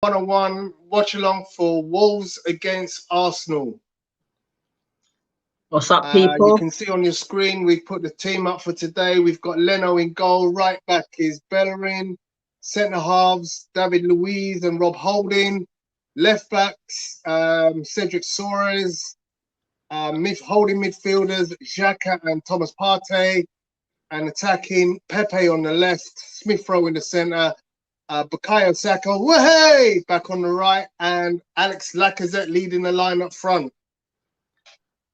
101 watch along for Wolves against Arsenal. What's up, You people? can see on your screen we've put the team up for today. We've got Leno in goal. Right back is Bellerin. Centre halves David Luiz and Rob Holding. Left backs Cedric Soares. Holding midfielders Xhaka and Thomas Partey. And attacking Pepe on the left, Smith Rowe in the centre, Bukayo Saka, way back on the right, and Alex Lacazette leading the line up front.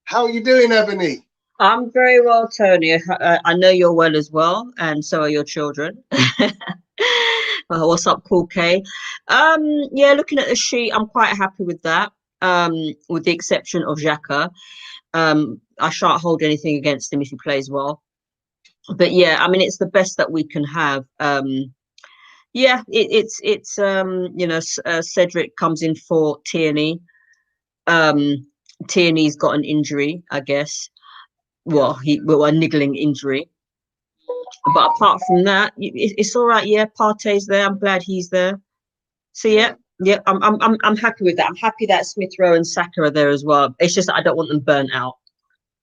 How are you doing, Ebony? I'm very well, Tony. I know you're well as well, and so are your children. What's up, Cool K? Yeah, looking at the sheet, I'm quite happy with that. With the exception of Xhaka. I shan't hold anything against him if he plays well. But yeah, I mean, it's the best that we can have. Yeah, it's Cedric comes in for Tierney. Tierney's got an injury, I guess. Well, a niggling injury. But apart from that, it's all right. Yeah, Partey's there. I'm glad he's there. So yeah, I'm happy with that. I'm happy that Smith Rowe and Saka are there as well. It's just that I don't want them burnt out.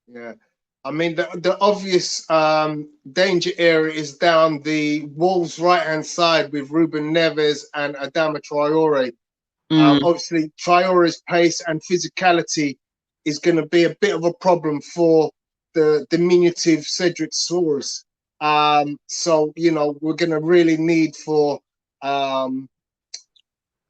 Yeah. I mean, the obvious danger area is down the Wolves' right-hand side with Ruben Neves and Adama Traore. Obviously, Traore's pace and physicality is going to be a bit of a problem for the diminutive Cedric Soares. So, we're going to really need for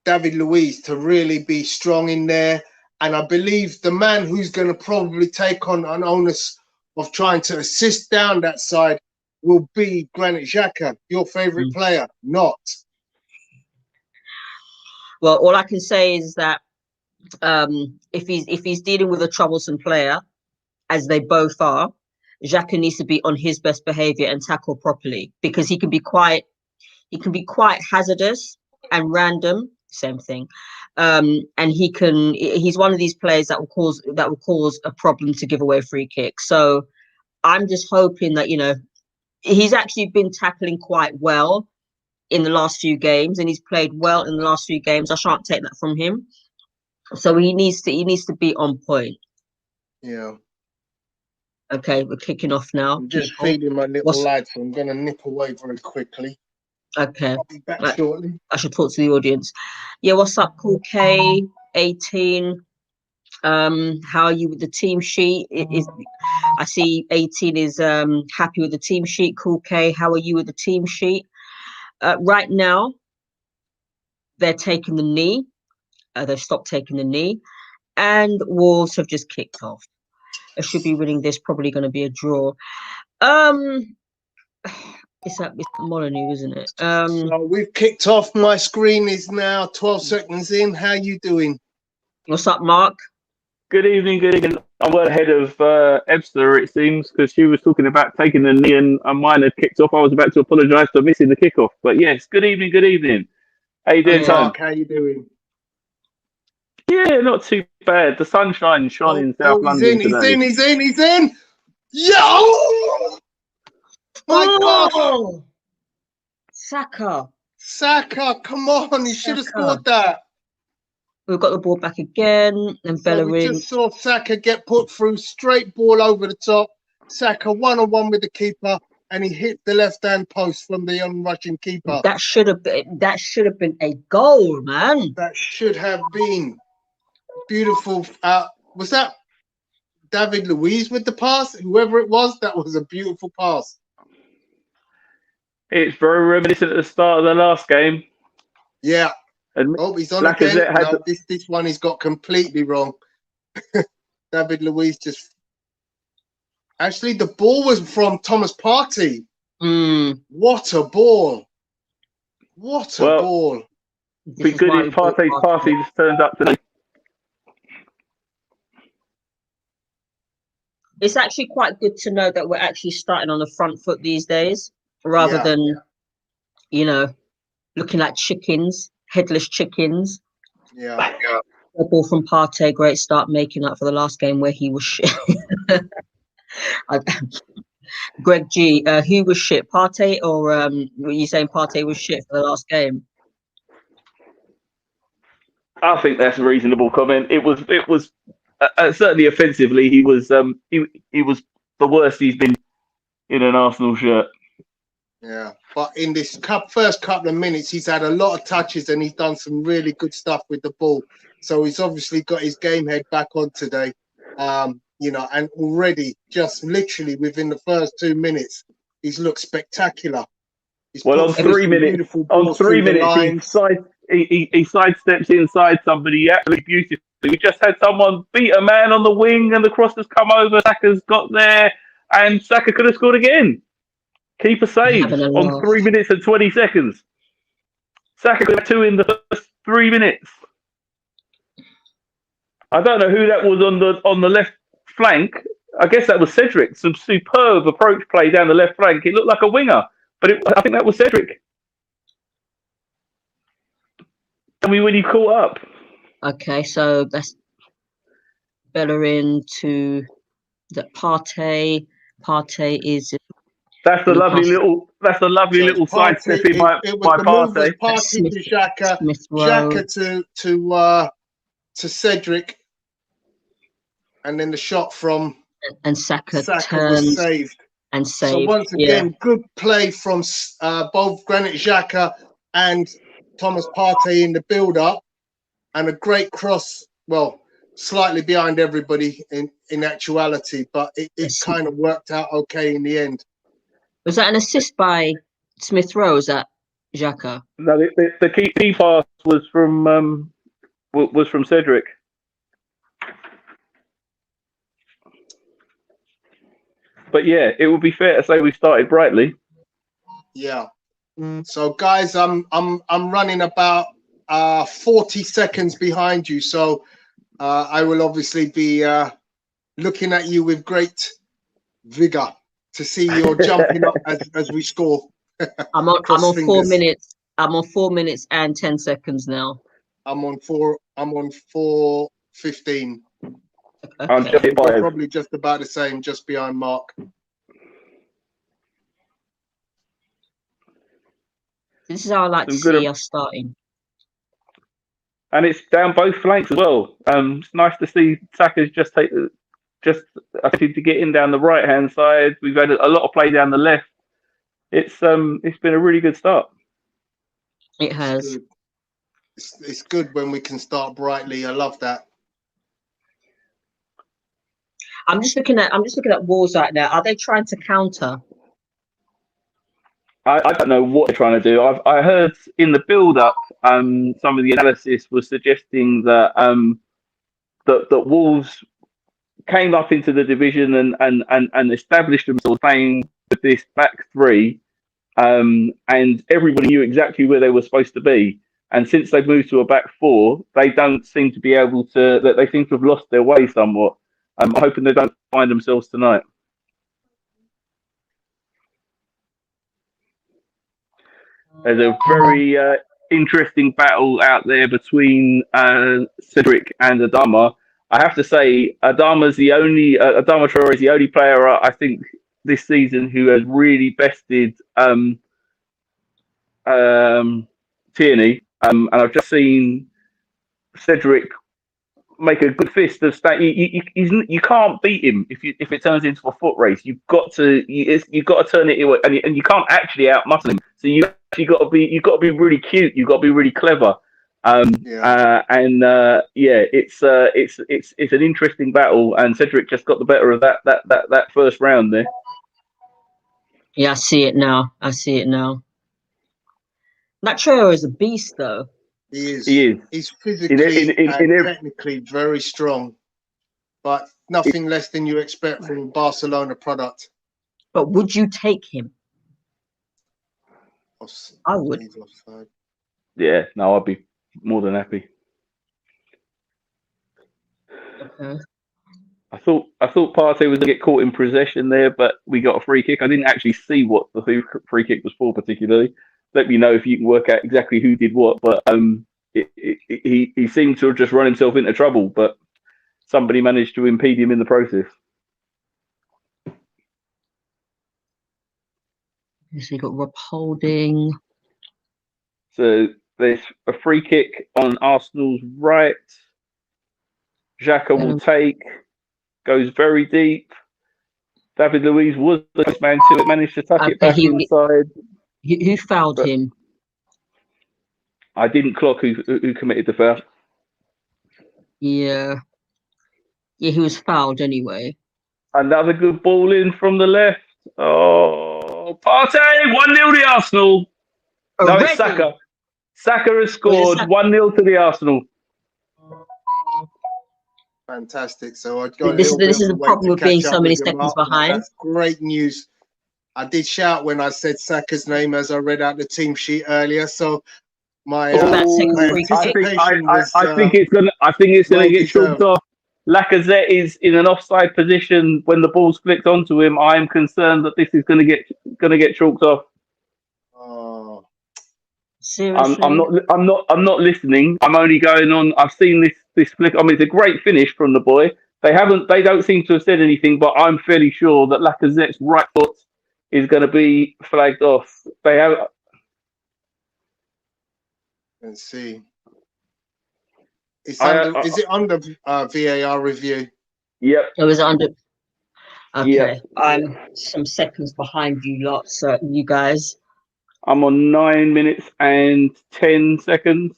David Luiz to really be strong in there. And I believe the man who's going to probably take on an onus of trying to assist down that side will be Granit Xhaka, your favourite player, not. Well, all I can say is that if he's dealing with a troublesome player, as they both are, Xhaka needs to be on his best behaviour and tackle properly, because he can be quite hazardous and random. Same thing. And he's one of these players that will cause a problem to give away free kicks. So I'm just hoping that, he's actually been tackling quite well in the last few games, and he's played well in the last few games. I shan't take that from him. So he needs to be on point. Yeah. Okay, we're kicking off now. I'm just feeding my little lad, so I'm going to nip away very quickly. Okay. I'll be back shortly. I should talk to the audience. Yeah, what's up, Cool K? 18. How are you with the team sheet? I see 18 is happy with the team sheet. Cool K, how are you with the team sheet? Right now, they're taking the knee. They've stopped taking the knee, and Wolves have just kicked off. I should be winning this. Probably going to be a draw. It's Molineux, isn't it? So we've kicked off. My screen is now 12 seconds in. How you doing? What's up, Mark? Good evening. I'm well ahead of Ebster, it seems, because she was talking about taking the knee and mine had kicked off. I was about to apologise for missing the kickoff. But yes, good evening. How you doing, Mark? How you doing? Yeah, not too bad. The sunshine shining in South London today. He's in! Yo! My God! Saka, come on, you should have scored that. We've got the ball back again, and Bellerin. We just saw Saka get put through, straight ball over the top. Saka 1-on-1 with the keeper, and he hit the left-hand post from the Russian keeper. That should have been a goal, man. That should have been beautiful. Was that David Luiz with the pass? Whoever it was, that was a beautiful pass. It's very reminiscent of the start of the last game. Yeah. He's on Lacazette again. No, this one he's got completely wrong. David Luiz just... Actually, the ball was from Thomas Partey. What a ball. What a ball. Be good if Partey's party just turned up today. It's actually quite good to know that we're actually starting on the front foot these days, rather than, looking like chickens, headless chickens. Yeah. A ball from Partey, great start, making up for the last game where he was shit. Greg G, who was shit, Partey, or were you saying Partey was shit for the last game? I think that's a reasonable comment. It was certainly offensively. He was the worst he's been in an Arsenal shirt. Yeah, but in this first couple of minutes, he's had a lot of touches and he's done some really good stuff with the ball. So he's obviously got his game head back on today. You know, and already just literally within the first 2 minutes, he's looked spectacular. He's Well, on 3 minutes, he sidesteps inside somebody absolutely beautifully. We just had someone beat a man on the wing, and the cross has come over. Saka's got there, and Saka could have scored again. Keeper saves on 3 minutes and 20 seconds. Saka could have 2 in the first 3 minutes. I don't know who that was on the left flank. I guess that was Cedric. Some superb approach play down the left flank. It looked like a winger, but I think that was Cedric. Tell me when you caught up. Okay, so that's Bellerin to the Partey. Partey is. That's a lovely little sidestep in by Partey. Partey to Xhaka, Xhaka to Cedric, and then the shot from Saka was saved. And saved. So once again, good play from both Granit Xhaka and Thomas Partey in the build-up, and a great cross. Well, slightly behind everybody in actuality, but it kind of worked out okay in the end. Was that an assist by Smith Rowe? Was that Xhaka? No, the key pass was from Cedric. But yeah, it would be fair to say we started brightly. Yeah. So guys, I'm running about 40 seconds behind you. So I will obviously be looking at you with great vigor to see you're jumping up as we score. I'm on 4 minutes. I'm on 4 minutes and 10 seconds now. I'm on 4:15. Okay. Probably just about the same, just behind Mark. This is how I like to see us starting. And it's down both flanks as well. It's nice to see Saka's just attempted to get in down the right hand side. We've had a lot of play down the left. It's been a really good start. It has. It's good when we can start brightly. I love that. I'm just looking at Wolves right now. Are they trying to counter? I don't know what they're trying to do. I heard in the build-up, some of the analysis was suggesting that that Wolves came up into the division and established themselves playing with this back three, and everybody knew exactly where they were supposed to be. And since they've moved to a back four, they don't seem to be able to. That they seem to have lost their way somewhat. I'm hoping they don't find themselves tonight. There's a very interesting battle out there between Cedric and Adama. I have to say, Adama Traore is the only player I think this season who has really bested Tierney. And I've just seen Cedric make a good fist of stat. You can't beat him if it turns into a foot race. You've got to turn it away, and you can't actually outmuscle him. So you've got to be really cute. You've got to be really clever. It's an interesting battle, and Cedric just got the better of that first round there. Yeah, I see it now. That Traore is a beast, though. He is. He's physically and technically very strong, but nothing less than you expect from a Barcelona product. But would you take him? I would. Yeah, no, I'd be more than happy. Okay. I thought Partey was going to get caught in possession there, but we got a free kick. I didn't actually see what the free kick was for particularly. Let me know if you can work out exactly who did what. But he seemed to have just run himself into trouble, but somebody managed to impede him in the process. So you got Rob Holding. So There's a free kick on Arsenal's right. Xhaka will take, goes very deep. David Luiz was the first man to it, managed to tuck it back inside. Who fouled him? I didn't clock who committed the foul. Yeah, he was fouled anyway. Another good ball in from the left. Oh, Partey, 1-0 the Arsenal. No, it's Saka. Saka has scored 1-0 to the Arsenal. Fantastic. So I've got this is the problem with being so many seconds behind. That's great news. I did shout when I said Saka's name as I read out the team sheet earlier. So my anticipation was, I think it's gonna get chalked off. Lacazette is in an offside position when the ball's flicked onto him. I am concerned that this is gonna get chalked off. Oh, seriously? I'm not listening. I'm only going on. I've seen this flick. I mean, it's a great finish from the boy. They don't seem to have said anything, but I'm fairly sure that Lacazette's right foot is going to be flagged off. They have. Let's see. Is it under VAR review? Yep. It was under. Okay, yep. I'm some seconds behind you lot, so you guys. I'm on 9 minutes and 10 seconds.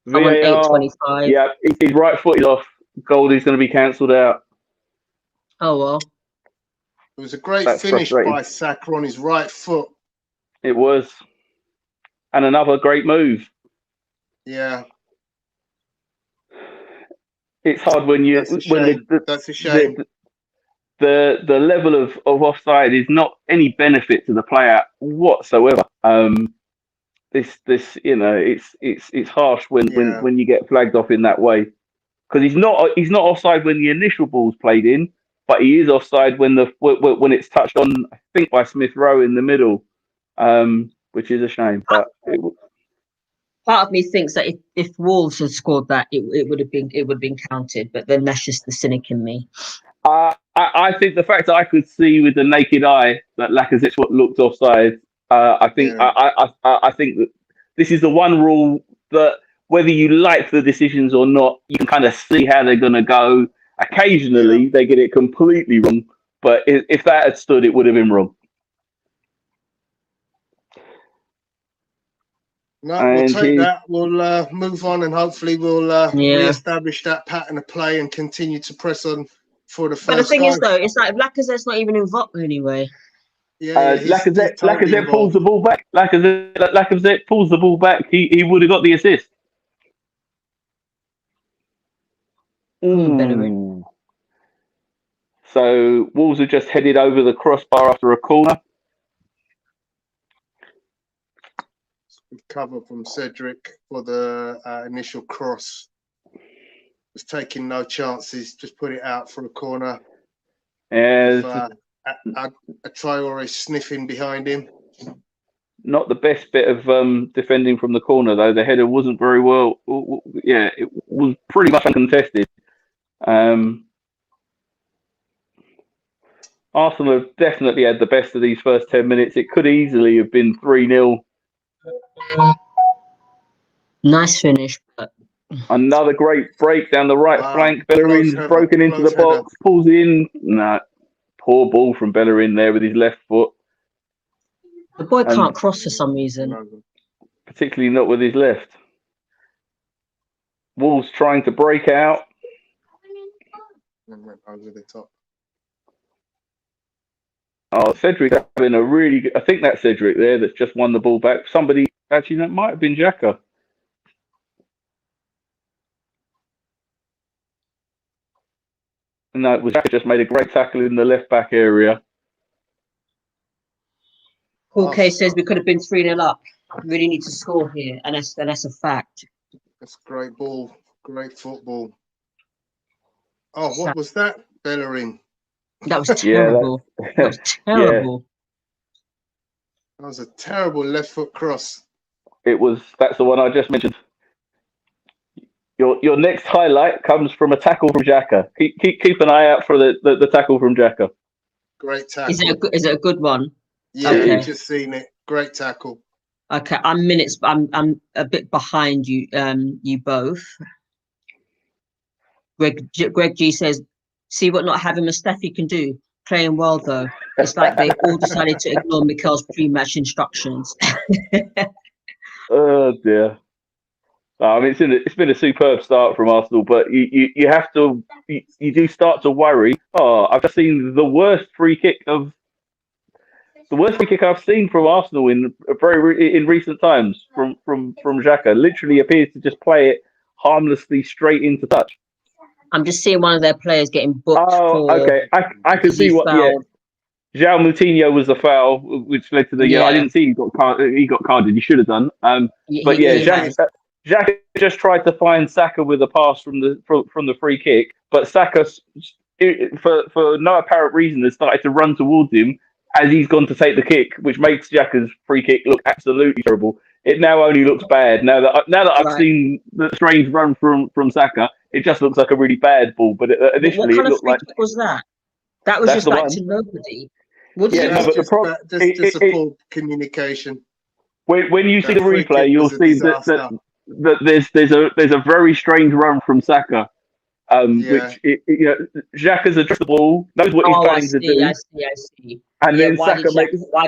I'm on 8:25. Yeah, his right foot is off. Goldie's going to be cancelled out. Oh well. It was a great finish by Saka on his right foot. It was, and another great move. Yeah. It's hard when you that's a shame. The level of offside is not any benefit to the player whatsoever. This it's harsh when you get flagged off in that way, because he's not offside when the initial ball's played in, but he is offside when it's touched on, I think, by Smith Rowe in the middle, which is a shame. But part of me thinks that if Wolves had scored that, it would have been counted. But then that's just the cynic in me. I think the fact that I could see with the naked eye that Lacazette's what looked offside. I think that this is the one rule that, whether you like the decisions or not, you can kind of see how they're going to go. Occasionally, they get it completely wrong, but if that had stood, it would have been wrong. No, we'll take that. We'll move on, and hopefully we'll re-establish that pattern of play and continue to press on for the first. But the thing is, though, it's like Lacazette's not even involved anyway. Yeah, Lacazette pulls the ball back. Lacazette pulls the ball back. He would have got the assist. So Wolves have just headed over the crossbar after a corner. Cover from Cedric for the initial cross. Was taking no chances. Just put it out for a corner. A Traore sniffing behind him. Not the best bit of defending from the corner, though. The header wasn't very well. Yeah, it was pretty much uncontested. Arsenal have definitely had the best of these first 10 minutes. It could easily have been 3-0. Nice finish. But... Another great break down the right flank. Bellerin's broken into the box, pulls in. No, poor ball from Bellerin there with his left foot. The boy can't cross for some reason. Particularly not with his left. Wolves trying to break out. And went over the top. Oh, Cedric having a really good... I think that's Cedric there that's just won the ball back. Somebody... Actually, that might have been Xhaka. No, it was Xhaka just made a great tackle in the left-back area. Jorge says we could have been 3-0 up. Really need to score here, and that's a fact. That's great ball. Great football. Oh, what was that? Bellerin. That was terrible. That was terrible. That was a terrible left foot cross. It was. That's the one I just mentioned. Your next highlight comes from a tackle from Xhaka. Keep an eye out for the tackle from Xhaka. Great tackle. Is it a good one? Yeah, I've just seen it. Great tackle. Okay, I'm minutes. I'm a bit behind you. You both. Greg G says, "See what not having Mustafi can do. Playing well though. It's like they all decided to ignore Mikel's pre-match instructions." Oh dear. I mean, it's been a superb start from Arsenal, but you have to you do start to worry. Oh, I've just seen the worst free kick I've seen from Arsenal in recent times from Xhaka. Literally appears to just play it harmlessly straight into touch. I'm just seeing one of their players getting booked. Oh, okay. I can see what. Fouled. Yeah, João Moutinho was the foul, which led to the. Yeah, I didn't see he got carded. He should have done. But Xhaka just tried to find Saka with a pass from the free kick, but Saka, for no apparent reason, has started to run towards him as he's gone to take the kick, which makes Xhaka's free kick look absolutely terrible. It now only looks bad. Now that I've seen the strange run from Saka, it just looks like a really bad ball. But initially, what kind it looked of free like kick was that? That was just like to nobody. What did just a poor communication. When you see the replay, you'll see that there's a very strange run from Saka. Which Xhaka's addressed the ball, knows what he's planning to do. I see. And then why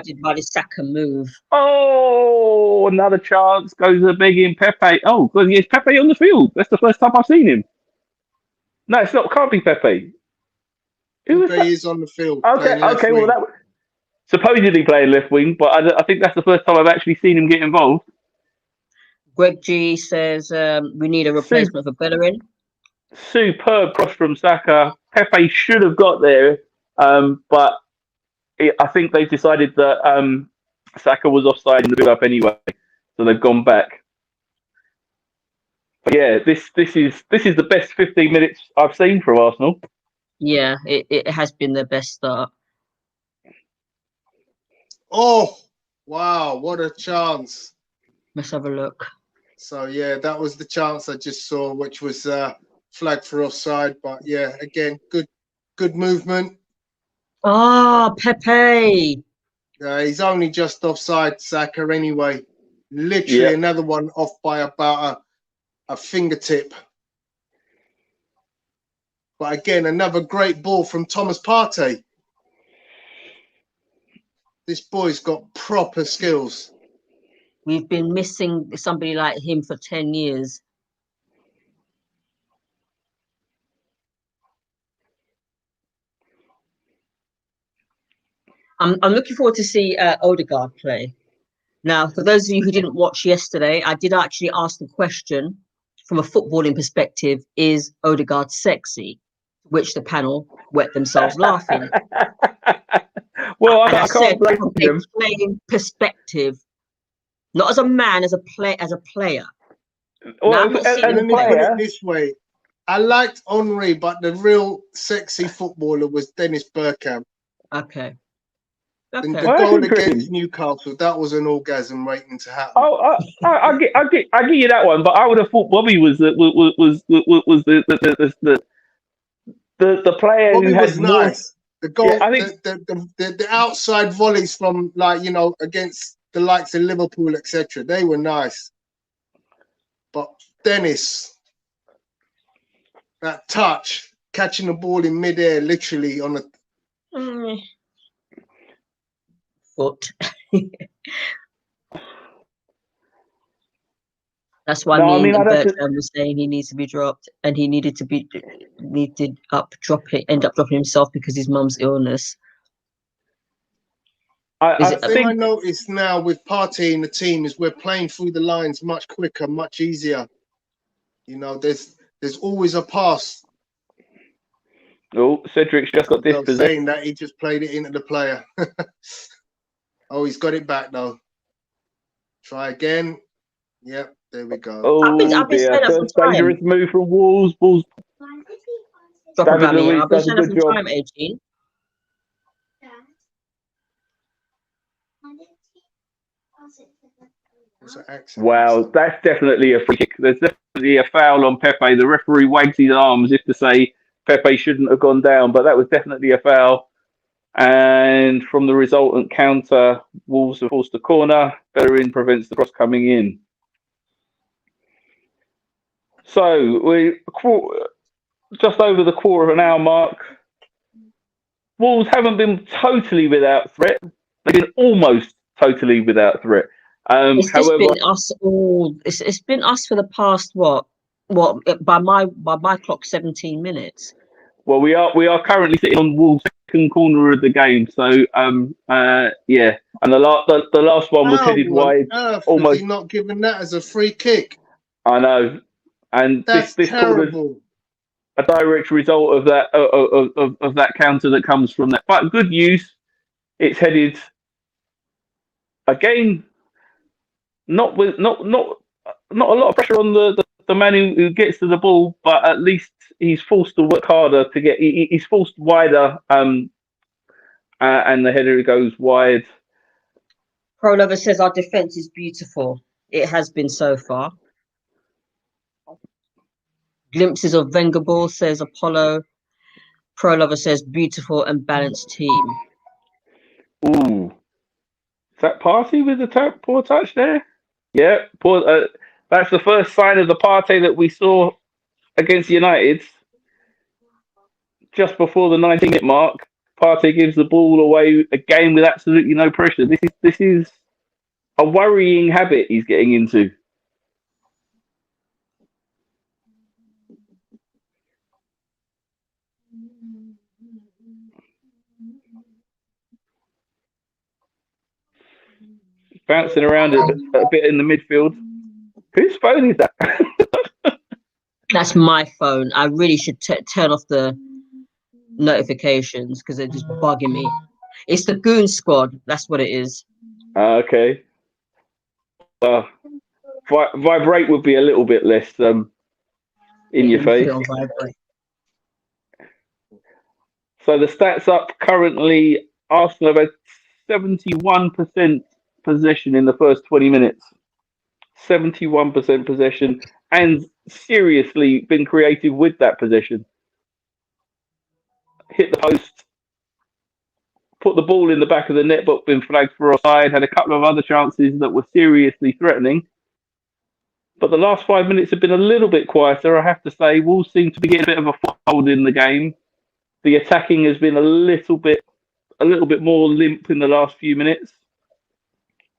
did Saka move? Oh, another chance goes to begging Pepe. Oh, because yes, Pepe on the field. That's the first time I've seen him. No, it's not. Can't be Pepe. Pepe is on the field. Okay. Well, that supposedly playing left wing, but I think that's the first time I've actually seen him get involved. Greg G says we need a replacement for Bellerin. Superb cross from Saka. Pepe should have got there, but I think they decided that Saka was offside in the build-up anyway, so they've gone back. But yeah, this is the best 15 minutes I've seen from Arsenal. Yeah, it has been their best start. Oh, wow, what a chance. Let's have a look. So, yeah, that was the chance I just saw, which was flagged for offside. But, yeah, again, good movement. Oh, Pepe. He's only just offside, Saka, anyway. Literally another one off by about a fingertip. But again, another great ball from Thomas Partey. This boy's got proper skills. We've been missing somebody like him for 10 years. I'm looking forward to see Odegaard play. Now, for those of you who didn't watch yesterday, I did actually ask the question from a footballing perspective, is Odegaard sexy? Which the panel wet themselves laughing. Well, I can't blame them. Playing perspective, not as a man, as a player. Well, let me put it this way: I liked Henry, but the real sexy footballer was Dennis Bergkamp. Okay. The goal against Newcastle, that was an orgasm waiting to happen. Oh, I give you that one, but I would have thought Bobby was the player Bobby who was nice. The goal, I think the outside volleys from against the likes of Liverpool, etc. They were nice, but Dennis, that touch, catching the ball in midair, literally on the foot. That's why Bertrand was saying he needs to be dropped, and he ended up dropping himself because his mum's illness. I think I noticed now with Partey in the team is we're playing through the lines much quicker, much easier. There's always a pass. Oh, Cedric's just got dispossessed. Saying that he just played it into the player. Oh, he's got it back though. Try again. Yep, there we go. Oh, I've been saying that for time. Dangerous move from Wolves. Drop about me. I've been saying that for time, 18. Wow, that's definitely a free kick. There's definitely a foul on Pepe. The referee wags his arms as if to say Pepe shouldn't have gone down, but that was definitely a foul. And from the resultant counter, Wolves have forced a corner. Bellerin prevents the cross coming in. So we just over the quarter of an hour mark. Wolves haven't been totally without threat. They've been almost totally without threat. It's just However, been us all. It's been us for the past what by my clock 17 minutes. well, we are currently sitting on Wolves' second corner of the game. So yeah, and the last one was headed wide. How on earth Almost. was he not given that as a free kick? I know, and That's this terrible. a direct result of that of that counter that comes from that. But good news, it's headed again. Not a lot of pressure on the man who gets to the ball, but at least he's forced to work harder to get. He's forced wider, and the header goes wide. Pro Lover says our defense is beautiful. It has been so far. Glimpses of Wenger ball, says Apollo. Pro Lover says beautiful and balanced team. Ooh, is that Partey with the poor touch there? Yeah, poor. That's the first sign of the Partey that we saw against United. Just before the 19-minute mark, Partey gives the ball away again with absolutely no pressure. This is a worrying habit he's getting into. Bouncing around a bit in the midfield. Whose phone is that? That's my phone. I really should turn off the notifications because they're just bugging me. It's the Goon Squad. That's what it is. Okay. Vibrate would be a little bit less in your face. So the stats up currently. Arsenal have had 71% possession in the first 20 minutes. 71% possession, and seriously been creative with that possession. Hit the post, put the ball in the back of the net, but been flagged for offside. Had a couple of other chances that were seriously threatening. But the last 5 minutes have been a little bit quieter, I have to say. Wolves seem to be getting a bit of a foothold in the game. The attacking has been a little bit more limp in the last few minutes,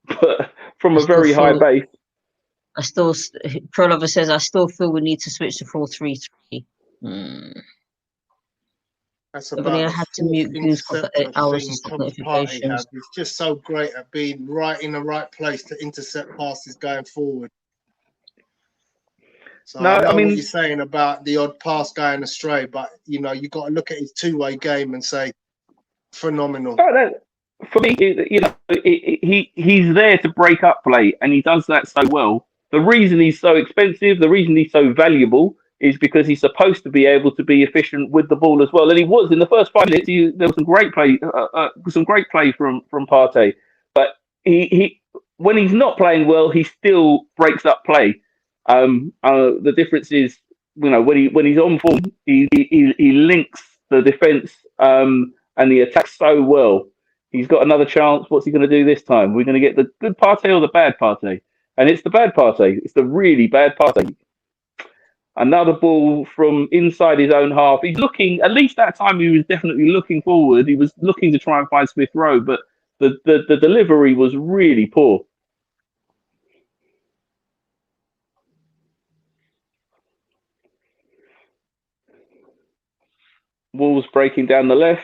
but from a very high base. Pro Lover says, I still feel we need to switch to 4-3-3. That's about I had to mute Goons for 8 hours to stop notifications. It's just so great at being right in the right place to intercept passes going forward. So no, I mean what you're saying about the odd pass going astray, but you got to look at his two-way game and say, phenomenal. For me, he's there to break up play, and he does that so well. The reason he's so expensive, the reason he's so valuable, is because he's supposed to be able to be efficient with the ball as well. And he was in the first 5 minutes. There was some great play from Partey, but he when he's not playing well, he still breaks up play. The difference is, when he's on form, he links the defense and the attack so well. He's got another chance. What's he going to do this time? We're going to get the good Partey or the bad Partey? And it's the bad Partey. It's the really bad Partey. Another ball from inside his own half. He's looking, at least that time he was definitely looking forward. He was looking to try and find Smith Rowe, but the delivery was really poor. Wolves breaking down the left.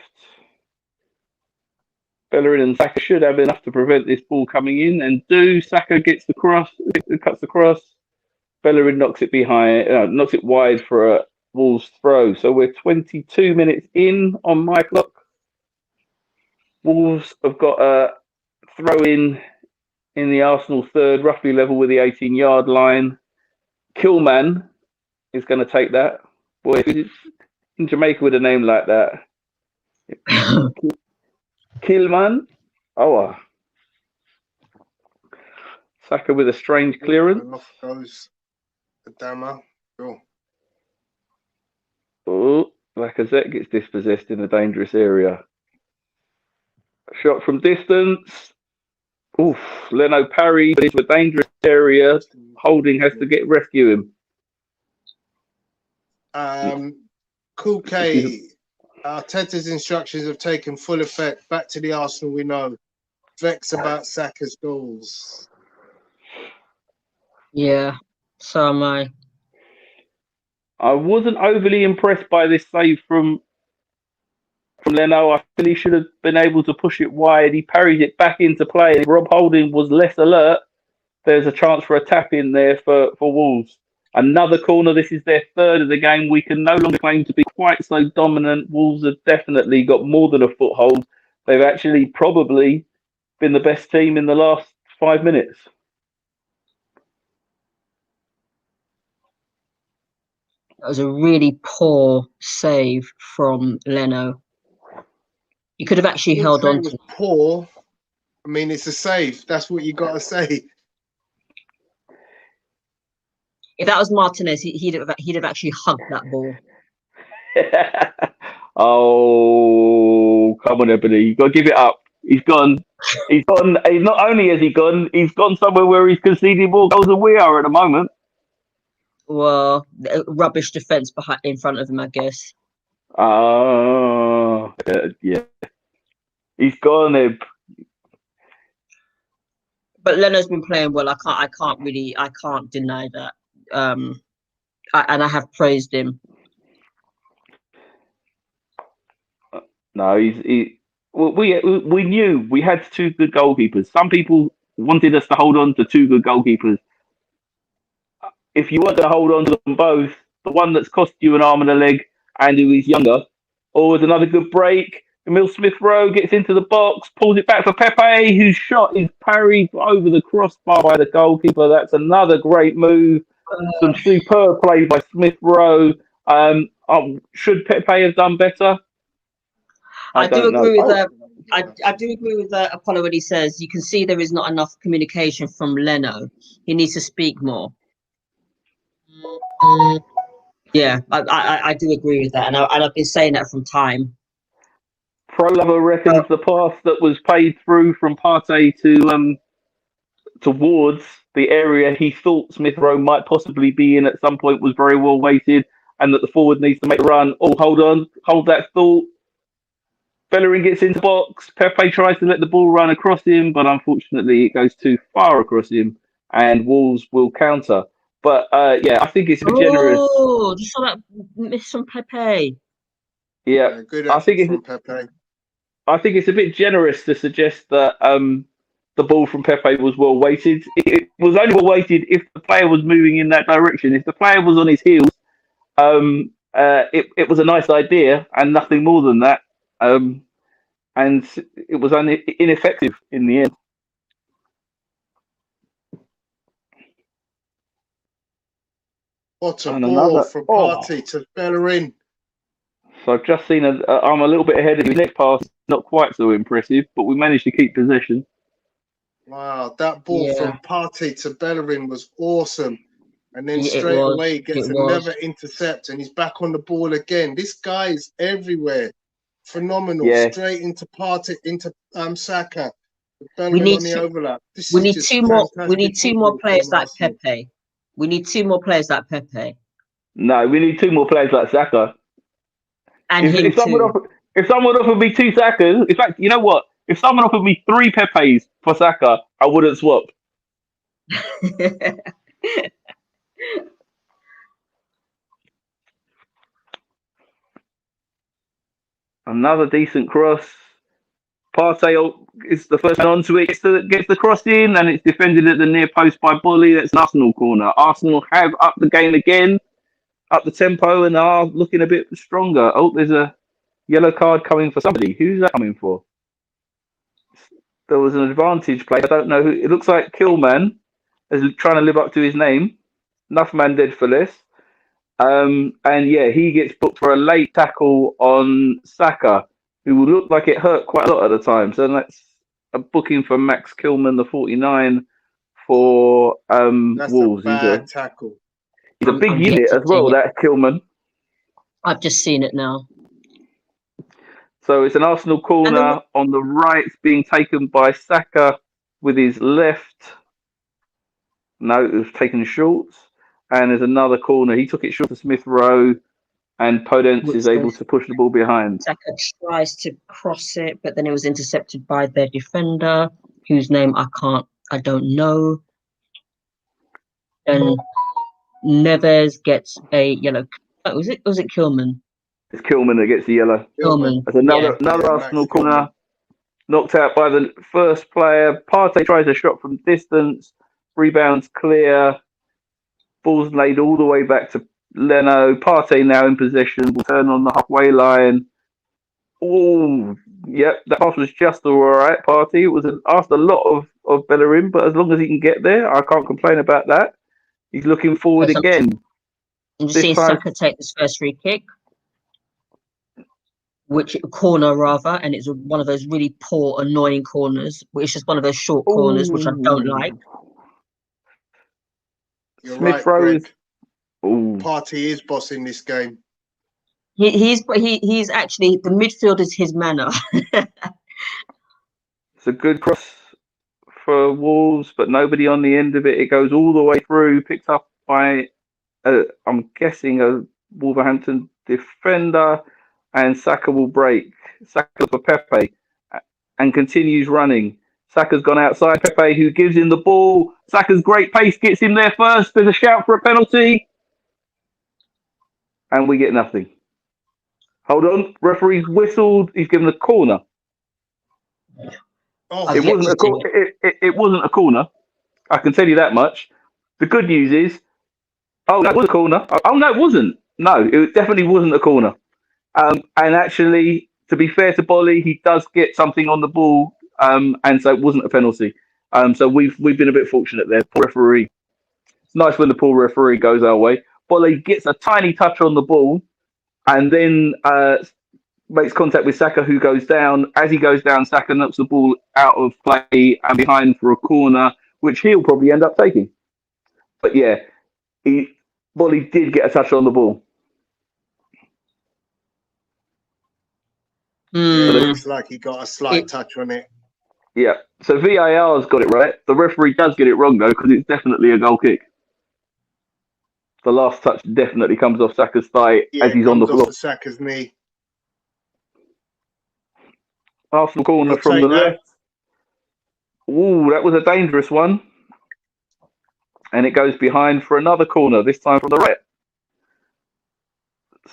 Bellerin and Saka should have enough to prevent this ball coming in, and Saka gets the cross, cuts the cross. Bellerin knocks it wide for a Wolves throw. So we're 22 minutes in on my clock. Wolves have got a throw in the Arsenal third, roughly level with the 18-yard line. Killman is going to take that. Boy, if it's in Jamaica with a name like that. Killman. Oh, Saka with a strange clearance. Off goes the Dama. Cool. Oh, Lacazette gets dispossessed in a dangerous area. Shot from distance. Oof, Leno parry, but it's a dangerous area. Holding has to rescue him. Kuke, Arteta's instructions have taken full effect. Back to the Arsenal we know. Vex about Saka's goals. Yeah, so am I. I wasn't overly impressed by this save from Leno. I feel he should have been able to push it wide. He parried it back into play. If Rob Holding was less alert, there's a chance for a tap in there for Wolves. Another corner. This is their third of the game. We can no longer claim to be quite so dominant. Wolves have definitely got more than a foothold. They've actually probably been the best team in the last 5 minutes. That was a really poor save from Leno. You could have actually held on to it. Poor. I mean, it's a save. That's what you got to say. If that was Martinez, he'd have actually hugged that ball. Oh, come on, Ebony. You got to give it up. He's gone. He's gone. Not only has he gone, he's gone somewhere where he's conceding more goals than we are at the moment. Well, rubbish defense in front of him, I guess. Yeah. He's gone, Eb. But Leno's been playing well. I can't deny that. And I have praised him. No, we knew we had two good goalkeepers. Some people wanted us to hold on to two good goalkeepers. If you weren't going to hold on to them both, the one that's cost you an arm and a leg and who is younger, always another good break. Emile Smith-Rowe gets into the box, pulls it back for Pepe, whose shot is parried over the crossbar by the goalkeeper. That's another great move. Some superb play by Smith-Rowe. Should Pepe have done better? I do agree with Apollo when he says you can see there is not enough communication from Leno. He needs to speak more. Yeah, I do agree with that, and I've been saying that from time. Pro Lover reckons the pass that was paid through from Partey towards the area he thought Smith-Rowe might possibly be in at some point was very well weighted, and that the forward needs to make a run. Oh, hold that thought. Bellerin gets into the box. Pepe tries to let the ball run across him, but unfortunately it goes too far across him, and Wolves will counter. But I think it's a bit generous. Oh, you saw that miss from Pepe. Yeah, good. I think it's a bit generous to suggest that the ball from Pepe was well weighted. It was only well weighted if the player was moving in that direction. If the player was on his heels, it was a nice idea and nothing more than that. And it was ineffective in the end. What a ball from Partey to Bellerin. So I've just seen I'm a little bit ahead of the next pass. Not quite so impressive, but we managed to keep possession. Wow, that ball from Partey to Bellerin was awesome. And then straight away gets another intercept and he's back on the ball again. This guy is everywhere. Phenomenal. Yeah. Straight into Partey, into Saka. We need on the overlap. We need two more players like Pepe. We need two more players like Pepe. No, we need two more players like Saka. And if someone offered me two Sakas, in fact, you know what? If someone offered me three Pepes for Saka, I wouldn't swap. Another decent cross. Partey is the first one onto it, gets the cross in, and it's defended at the near post by Bolly. That's an Arsenal corner. Arsenal have upped the game again, up the tempo, and are looking a bit stronger. Oh, there's a yellow card coming for somebody. Who's that coming for? There was an advantage play. I don't know who. It looks like Killman is trying to live up to his name. Enough man dead for less. And he gets booked for a late tackle on Saka, who looked like it hurt quite a lot at the time. So that's a booking for Max Killman, the 49 for Wolves. That's a bad tackle. He's a big unit as well, that Killman. I've just seen it now. So it's an Arsenal corner on the right, being taken by Saka with his left. No, it was taken short. And there's another corner. He took it short to Smith Rowe, and Podence is able to push the ball behind. Saka tries to cross it, but then it was intercepted by their defender, whose name I don't know. And Neves gets a yellow. Was it Kilman? It's Kilman that gets the yellow. Kilman. There's another Arsenal corner, knocked out by the first player. Partey tries a shot from distance, rebounds clear, ball's laid all the way back to Leno. Partey now in possession, will turn on the halfway line. Oh, yep, that pass was just all right, Partey. It was asked a lot of Bellerin, but as long as he can get there, I can't complain about that. He's looking forward again. I'm just seeing Saka take this first free kick, corner rather, and it's one of those really poor, annoying corners. It's just one of those short corners, which I don't like. You're right, Greg. Partey is bossing this game. He's actually, the midfield is his manner. It's a good cross for Wolves, but nobody on the end of it. It goes all the way through, picked up by, I'm guessing, a Wolverhampton defender, and Saka will break. Saka for Pepe, and continues running. Saka's gone outside. Pepe, who gives him the ball. Saka's great pace gets him there first. There's a shout for a penalty, and we get nothing. Hold on, referee's whistled. He's given a corner. It wasn't a corner. I can tell you that much. The good news is, that was a corner. Oh no, it wasn't. No, it definitely wasn't a corner. And actually, to be fair to Bolly, he does get something on the ball, and so it wasn't a penalty. So we've been a bit fortunate there. Poor referee. It's nice when the poor referee goes our way. Bolly gets a tiny touch on the ball, and then makes contact with Saka, who goes down. As he goes down, Saka knocks the ball out of play and behind for a corner, which he'll probably end up taking. But yeah, Bolly did get a touch on the ball. It looks like he got a slight touch on it. Yeah, so VAR's got it right. The referee does get it wrong, though, because it's definitely a goal kick. The last touch definitely comes off Saka's thigh as he's on the floor. Off Saka's knee. Arsenal corner from the left. Ooh, that was a dangerous one. And it goes behind for another corner, this time from the right.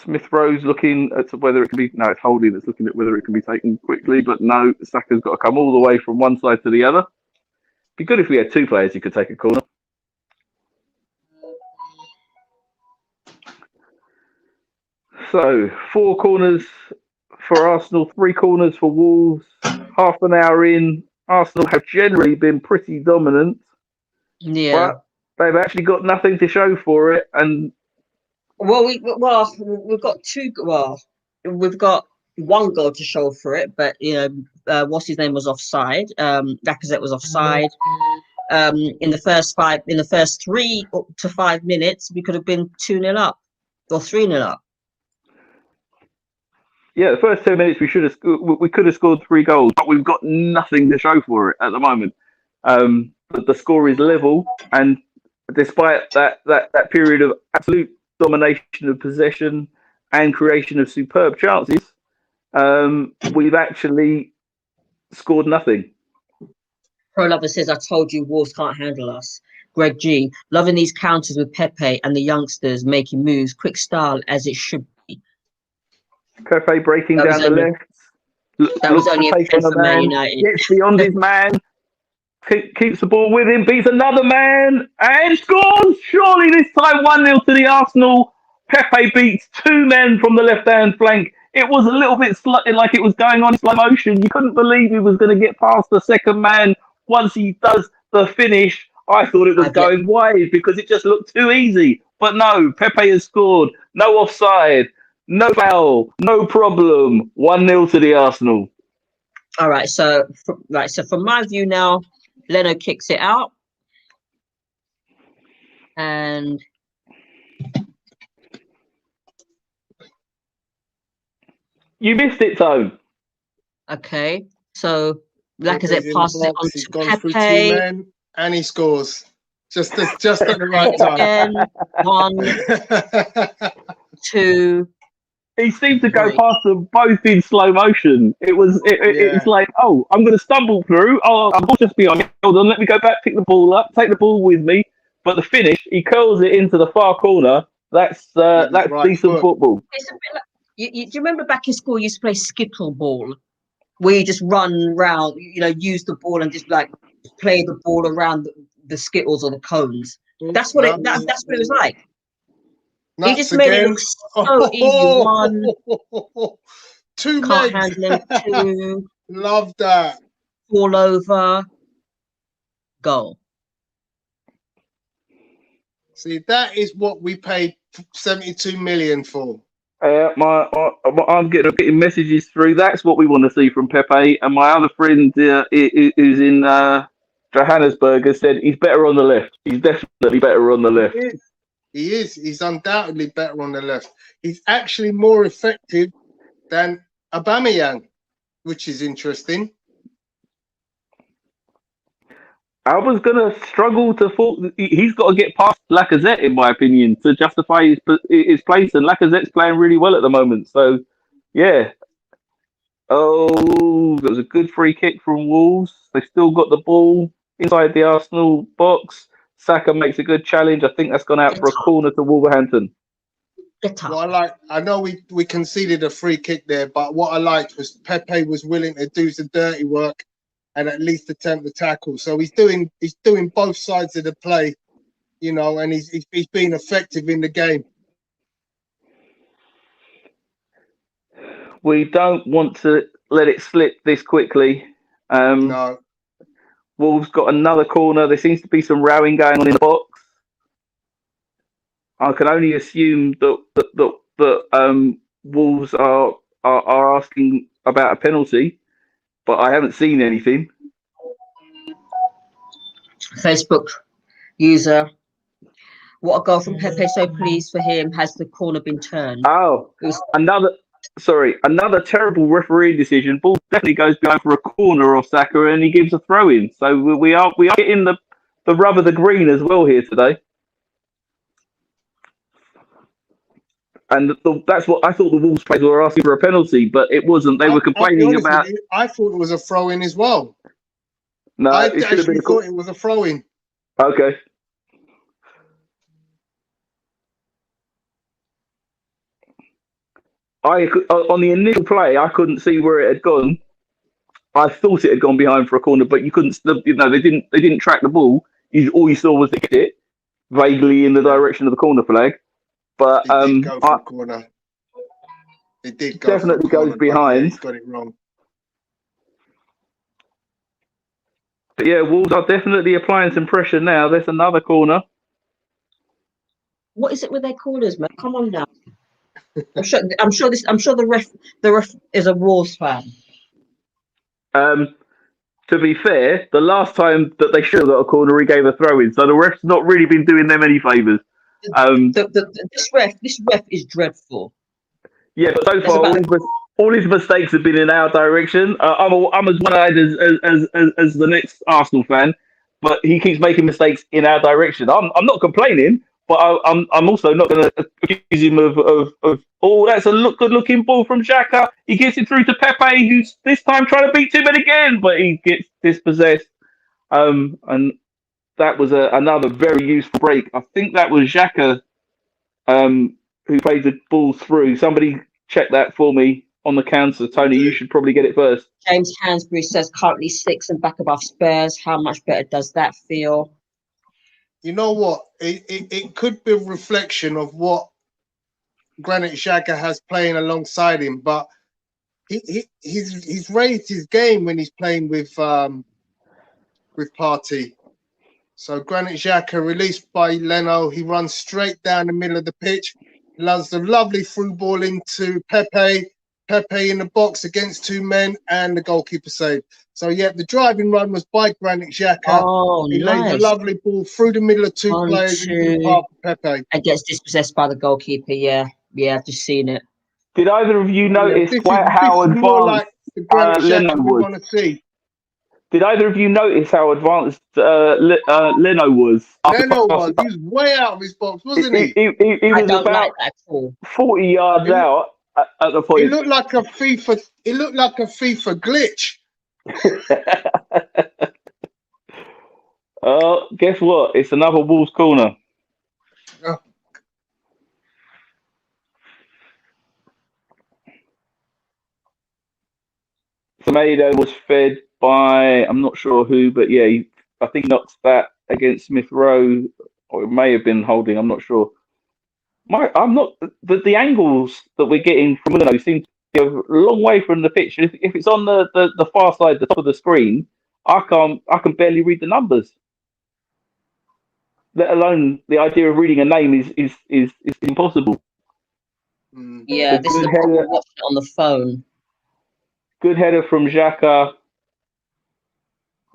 Smith Rowe's looking at whether it can be... No, it's Holding that's looking at whether it can be taken quickly. But no, Saka's got to come all the way from one side to the other. Be good if we had two players who could take a corner. So, 4 corners for Arsenal, 3 corners for Wolves. Half an hour in, Arsenal have generally been pretty dominant. Yeah. But they've actually got nothing to show for it. And we've got two. Well, we've got one goal to show for it, but what's his name was offside. Lacazette was offside. In the first 3 to 5 minutes, we could have been 2-0 up or 3-0 up. Yeah, the first 10 minutes we could have scored 3 goals, but we've got nothing to show for it at the moment. But the score is level, and despite that period of absolute domination of possession and creation of superb chances, we've actually scored nothing. Pro Lover says, "I told you, Wolves can't handle us." Greg G, loving these counters with Pepe and the youngsters making moves, quick style as it should be. Pepe breaking down the left. That was only a pen for Man United. Gets beyond his man. Keeps the ball with him. Beats another man. And scores! Surely this time 1-0 to the Arsenal. Pepe beats 2 men from the left-hand flank. It was a little bit like it was going on in slow motion. You couldn't believe he was going to get past the second man once he does the finish. I thought it was going wide because it just looked too easy. But no, Pepe has scored. No offside. No foul, no problem. 1-0 to the Arsenal. All right. So from my view now, Leno kicks it out, and you missed it, Tone. Okay, so Pepe's Lacazette in the passes it box, on he's to gone through two Pepe. men, and he scores. Just at the right Hits time. again. 1, 2. He seemed to go Right. past them both in slow motion. It's like, oh, I'm going to stumble through. Oh, I'm just behind. Hold on, let me go back, pick the ball up, take the ball with me. But the finish, he curls it into the far corner. That's right decent foot. football. It's a bit like, do you remember back in school you used to play skittle ball, where you just run round, use the ball and just like play the ball around the skittles or the cones. That's what that's what it was like. He just made it look so easy. 1, 2 can't men. handle him. 2, Love that. fall over, goal. See, that is what we paid 72 million for. I'm getting messages through. That's what we want to see from Pepe. And my other friend is in Johannesburg has said he's better on the left. He's definitely better on the left. He is. He's undoubtedly better on the left. He's actually more effective than Aubameyang, which is interesting. I was going to struggle to fall. He's got to get past Lacazette, in my opinion, to justify his place. And Lacazette's playing really well at the moment. So, yeah. Oh, that was a good free kick from Wolves. They've still got the ball inside the Arsenal box. Saka makes a good challenge. I think that's gone out for a corner to Wolverhampton. What I know we conceded a free kick there, but what I liked was Pepe was willing to do some dirty work and at least attempt the tackle. So he's doing both sides of the play, and he's being effective in the game. We don't want to let it slip this quickly. No. Wolves got another corner. There seems to be some rowing going on in the box. I can only assume that Wolves are asking about a penalty, but I haven't seen anything. Facebook user, what a goal from Pepe, so pleased for him. Has the corner been turned? Oh, another terrible referee decision. Ball definitely goes behind for a corner off Saka and he gives a throw in. So we are getting the rub of the green as well here today. And that's what I thought the Wolves players were asking for a penalty, but it wasn't. They were complaining about. I thought it was a throw in as well. No, I it should have been thought it was a throw in. Okay. On the initial play, I couldn't see where it had gone. I thought it had gone behind for a corner, but you couldn't. They didn't track the ball. All you saw was it vaguely in the direction of the corner flag. But it did go for a corner. It did go definitely for a corner, goes behind. Yeah, he's got it wrong. But yeah, Wolves are definitely applying some pressure now. There's another corner. What is it with their corners, man? Come on now. I'm sure the ref is a Wolves fan. To be fair, the last time that they should have got a corner, he gave a throw in. So the ref's not really been doing them any favours. This ref is dreadful. Yeah, but so far all his mistakes have been in our direction. I'm as one-eyed as the next Arsenal fan, but he keeps making mistakes in our direction. I'm not complaining, but I'm also not going to accuse him of that's a good-looking ball from Xhaka. He gets it through to Pepe, who's this time trying to beat Timon again, but he gets dispossessed. And that was another very useful break. I think that was Xhaka who played the ball through. Somebody check that for me on the counter. Tony, you should probably get it first. James Hansbury says currently 6 and back above Spurs. How much better does that feel? You know what? It could be a reflection of what Granit Xhaka has playing alongside him, but he's raised his game when he's playing with Partey. So Granit Xhaka released by Leno, he runs straight down the middle of the pitch, loves the lovely through ball into Pepe. Pepe in the box against 2 men, and the goalkeeper saved. So yeah, the driving run was by Granit Xhaka. Oh, he nice. laid a lovely ball through the middle of 2 players in half of Pepe. And gets dispossessed by the goalkeeper. Yeah, I've just seen it. Did either of you notice quite how advanced? the Granit Leno Xhaka we was. want to see. Did either of you notice how advanced Leno was? Leno was. He was way out of his box, wasn't he? He I was don't about like that at all. 40 yards He- out at the It point. looked like a FIFA. It looked like a FIFA glitch. Oh, guess what? It's another Wolves corner. Oh. Tomato was fed by, I'm not sure who, but yeah, I think knocked that against Smith Rowe, or it may have been Holding. I'm not sure. I'm not the angles that we're getting from Molineux seem to be a long way from the pitch. If it's on the far side, the top of the screen, I can barely read the numbers. Let alone the idea of reading a name is impossible. Yeah, So this is good the problem header. with watching it on the phone. Good header from Xhaka,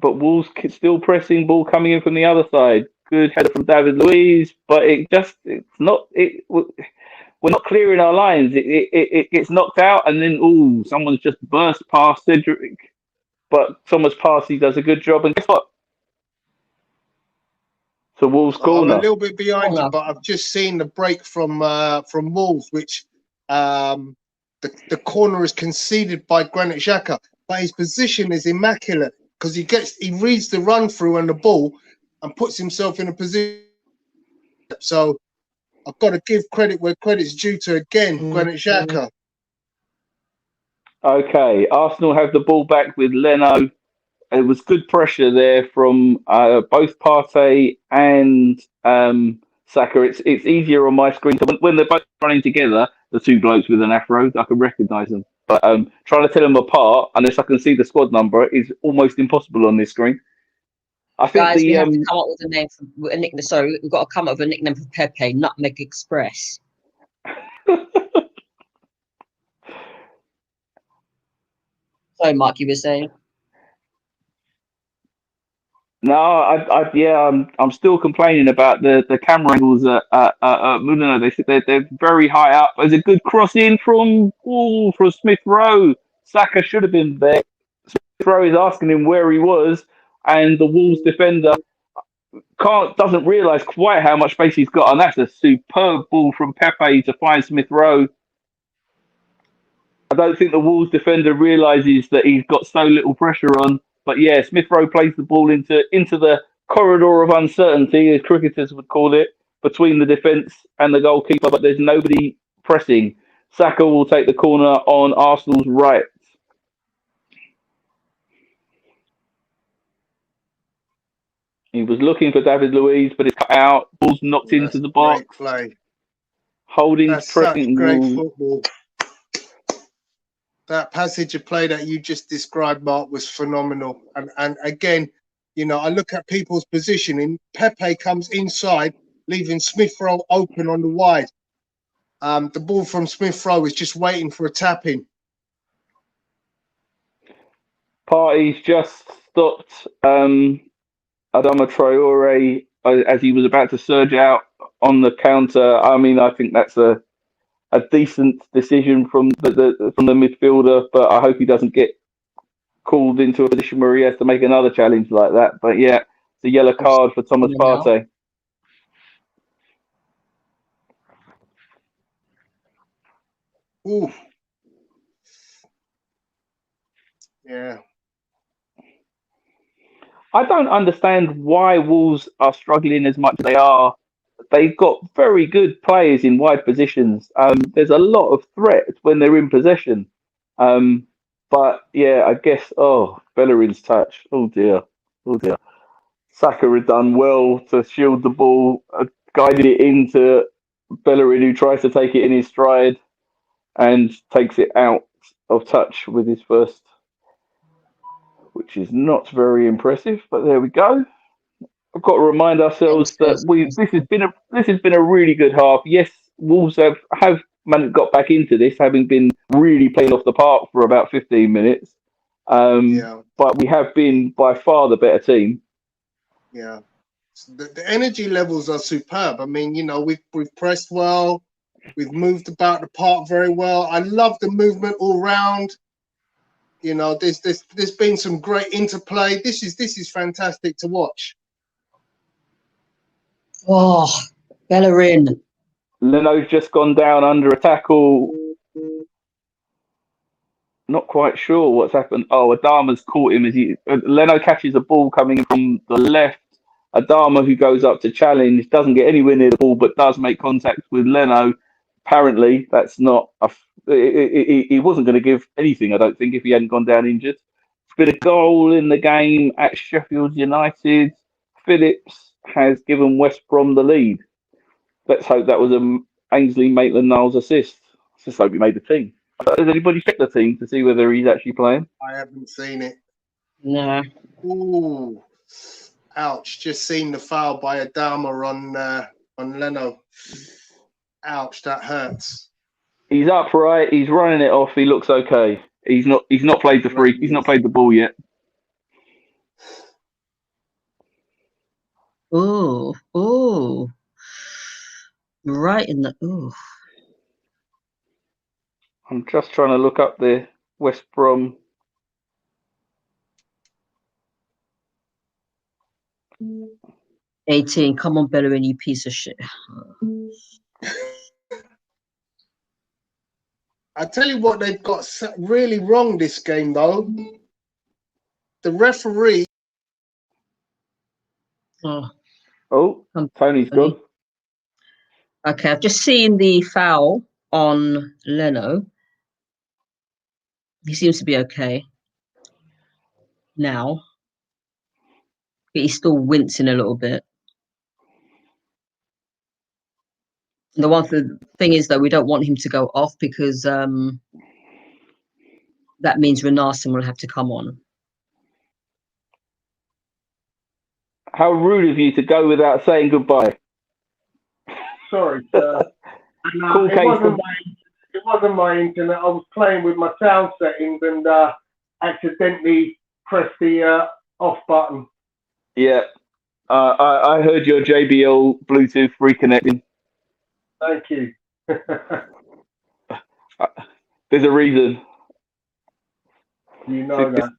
but Wolves still pressing, ball coming in from the other side. Good header from David Luiz, but we're not clearing our lines. It gets knocked out, and then someone's just burst past Cedric, but Thomas Partey does a good job. And guess what? So Wolves I'm corner. a little bit behind you, but I've just seen the break from Wolves, which the corner is conceded by Granit Xhaka, but his position is immaculate because he reads the run through and the ball and puts himself in a position. So I've got to give credit where credit's due to Granit Xhaka. Okay, Arsenal have the ball back with Leno. It was good pressure there from both Partey and Saka. It's easier on my screen. So when they're both running together, the two blokes with an afro, I can recognise them. But trying to tell them apart, unless I can see the squad number, is almost impossible on this screen. I think Guys, we have to come up with a name for a nickname. Sorry, we've got to come up with a nickname for Pepe, Nutmeg Express. Sorry, Mark, you were saying. No, I'm still complaining about the camera angles at Molineux. They're very high up. There's a good cross in from Smith Rowe. Saka should have been there. Smith Rowe is asking him where he was, and the Wolves defender doesn't realise quite how much space he's got. And that's a superb ball from Pepe to find Smith Rowe. I don't think the Wolves defender realises that he's got so little pressure on. But yeah, Smith Rowe plays the ball into the corridor of uncertainty, as cricketers would call it, between the defence and the goalkeeper. But there's nobody pressing. Saka will take the corner on Arsenal's right. He was looking for David Luiz, but it's cut out. Ball's knocked into the box. Great play. Holding's pressing. Such great football. That passage of play that you just described, Mark, was phenomenal. And again, I look at people's positioning. Pepe comes inside, leaving Smith Rowe open on the wide. The ball from Smith Rowe is just waiting for a tap in. Partey's just stopped Adama Traore as he was about to surge out on the counter. I mean, I think that's a decent decision from the midfielder, but I hope he doesn't get called into a position where he has to make another challenge like that. But yeah, it's a yellow card for Thomas Partey. Ooh. Yeah. I don't understand why Wolves are struggling as much as they are. They've got very good players in wide positions. There's a lot of threat when they're in possession. But yeah, I guess, Bellerin's touch. Oh dear. Saka had done well to shield the ball, guided it into Bellerin, who tries to take it in his stride and takes it out of touch with his first, which is not very impressive, but there we go. I've got to remind ourselves that this has been a really good half. Yes, Wolves have got back into this, having been really playing off the park for about 15 minutes. But we have been by far the better team. Yeah, the energy levels are superb. I mean, we've pressed well, we've moved about the park very well. I love the movement all round. You know, there's been some great interplay. This is fantastic to watch. Oh, Bellerin. Leno's just gone down under a tackle. Not quite sure what's happened. Oh, Adama's caught him as Leno catches a ball coming from the left. Adama, who goes up to challenge, doesn't get anywhere near the ball, but does make contact with Leno. Apparently, that's not he wasn't going to give anything, I don't think, if he hadn't gone down injured. It's been a goal in the game at Sheffield United. Phillips has given West Brom the lead. Let's hope that was a Ainsley Maitland-Niles assist. Let's just hope he made the team. Has anybody checked the team to see whether he's actually playing? I haven't seen it. No. Ooh, ouch! Just seen the foul by Adama on Leno. Ouch, that hurts. He's upright. He's running it off. He looks okay. He's not played the free. He's not played the ball yet. Oh. Right in the I'm just trying to look up the West Brom. $18. Come on, Bellerin, you piece of shit. I tell you what, they've got really wrong this game though. The referee. Oh, Tony's gone. Okay, I've just seen the foul on Leno. He seems to be okay now, but he's still wincing a little bit. The thing is, though, we don't want him to go off because that means Renarson will have to come on. How rude of you to go without saying goodbye. Sorry, sir. Cool it wasn't my internet. I was playing with my sound settings and accidentally pressed the off button. Yeah. I heard your JBL Bluetooth reconnecting. Thank you. There's a reason. You know that.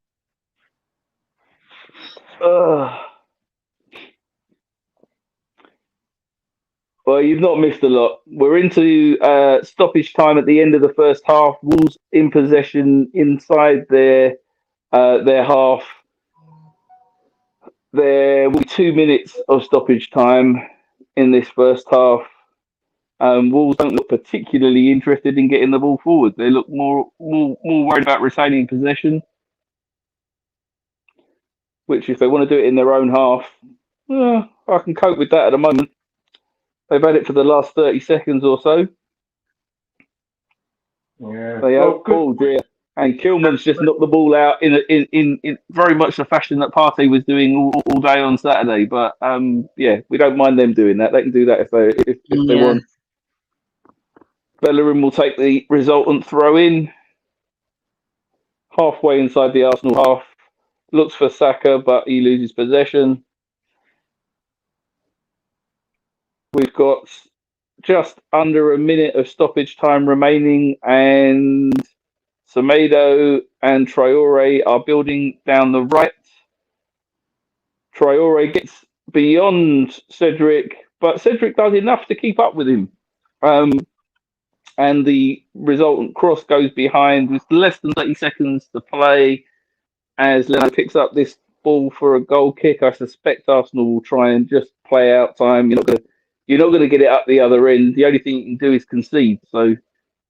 Well, you've not missed a lot. We're into stoppage time at the end of the first half. Wolves in possession inside their half. There will be 2 minutes of stoppage time in this first half. Wolves don't look particularly interested in getting the ball forward. They look more worried about retaining possession, which if they want to do it in their own half, I can cope with that at the moment. They've had it for the last 30 seconds or so. Yeah. Oh dear. And Kilman's just knocked the ball out in very much the fashion that Partey was doing all day on Saturday. But we don't mind them doing that. They can do that if they want. Bellerin will take the resultant throw in. Halfway inside the Arsenal half. Looks for Saka, but he loses possession. We've got just under a minute of stoppage time remaining, and Semedo and Traore are building down the right. Traore gets beyond Cedric, but Cedric does enough to keep up with him. And the resultant cross goes behind with less than 30 seconds to play as Leno picks up this ball for a goal kick. I suspect Arsenal will try and just play out time. You're not going to get it up the other end. The only thing you can do is concede. So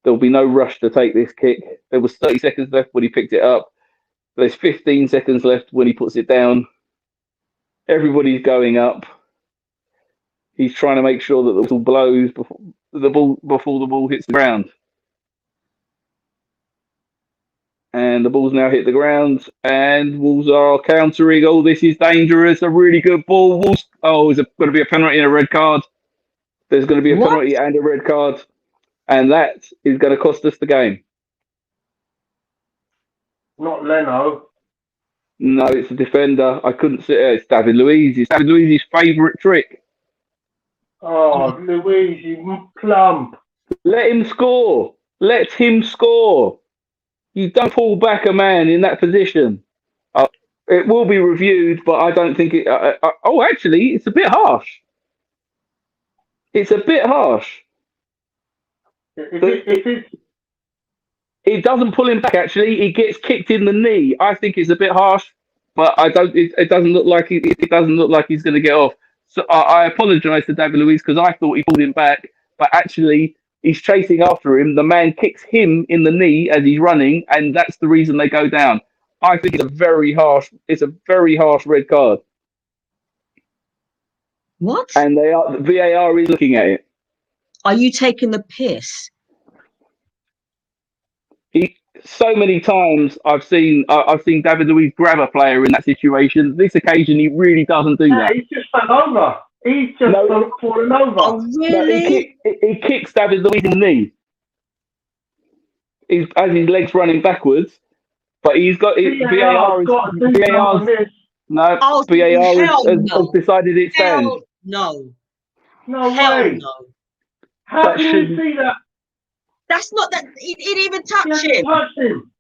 there'll be no rush to take this kick. There was 30 seconds left when he picked it up. There's 15 seconds left when he puts it down. Everybody's going up. He's trying to make sure that the whistle blows before the ball hits the ground. And the ball's now hit the ground, and Wolves are countering. Oh, this is dangerous. A really good ball. Wolves. Oh, is it going to be a penalty and a red card? There's going to be a penalty and a red card, and that is going to cost us the game. Not Leno. No, it's a defender. I couldn't see it. It's David Luiz. It's David Luiz's favourite trick. Oh, Luiz, you plump. Let him score. Let him score. You don't pull back a man in that position. It will be reviewed, but I don't think it. Oh, actually, it's a bit harsh. It's a bit harsh. It doesn't pull him back. Actually, he gets kicked in the knee. I think it's a bit harsh, but I don't. It doesn't look like it doesn't look like he's going to get off. So I apologise to David Luiz because I thought he pulled him back, but actually he's chasing after him. The man kicks him in the knee as he's running, and that's the reason they go down. I think it's a very harsh. It's a very harsh red card. What? And the VAR is looking at it. Are you taking the piss? So many times I've seen David Luiz grab a player in that situation. This occasion, he really doesn't do that. He's just fell over. He's just fallen over. Oh, really? No, he kicks David Luiz in the knee. As his legs running backwards, but he's got VAR has decided it stands. No way. No. How can you see that? That's not that. He didn't even touch him.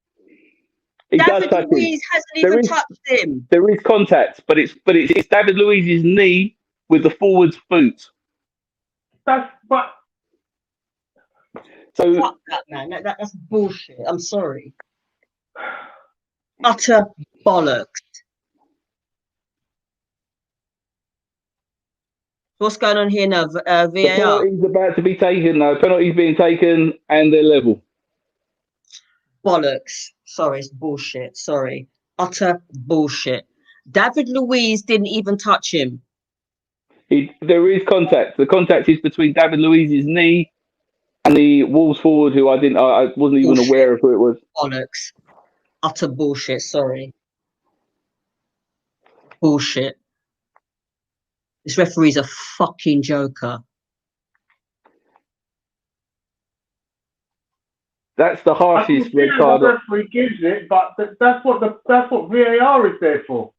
He David does touch Luiz him. hasn't even touched him. There is contact, but it's David Luiz's knee with the forwards boot. Fuck that, man. That's bullshit. I'm sorry. Utter bollocks. What's going on here now? VAR. The penalty's about to be taken now. Penalty's being taken and they're level. Bollocks. Sorry, it's bullshit. Sorry. Utter bullshit. David Luiz didn't even touch him. There is contact. The contact is between David Luiz's knee and the Wolves forward, who I wasn't even aware of who it was. Bollocks. Utter bullshit. Sorry. Bullshit. This referee's a fucking joker. That's the harshest red card. The referee gives it, but that's what VAR is there for.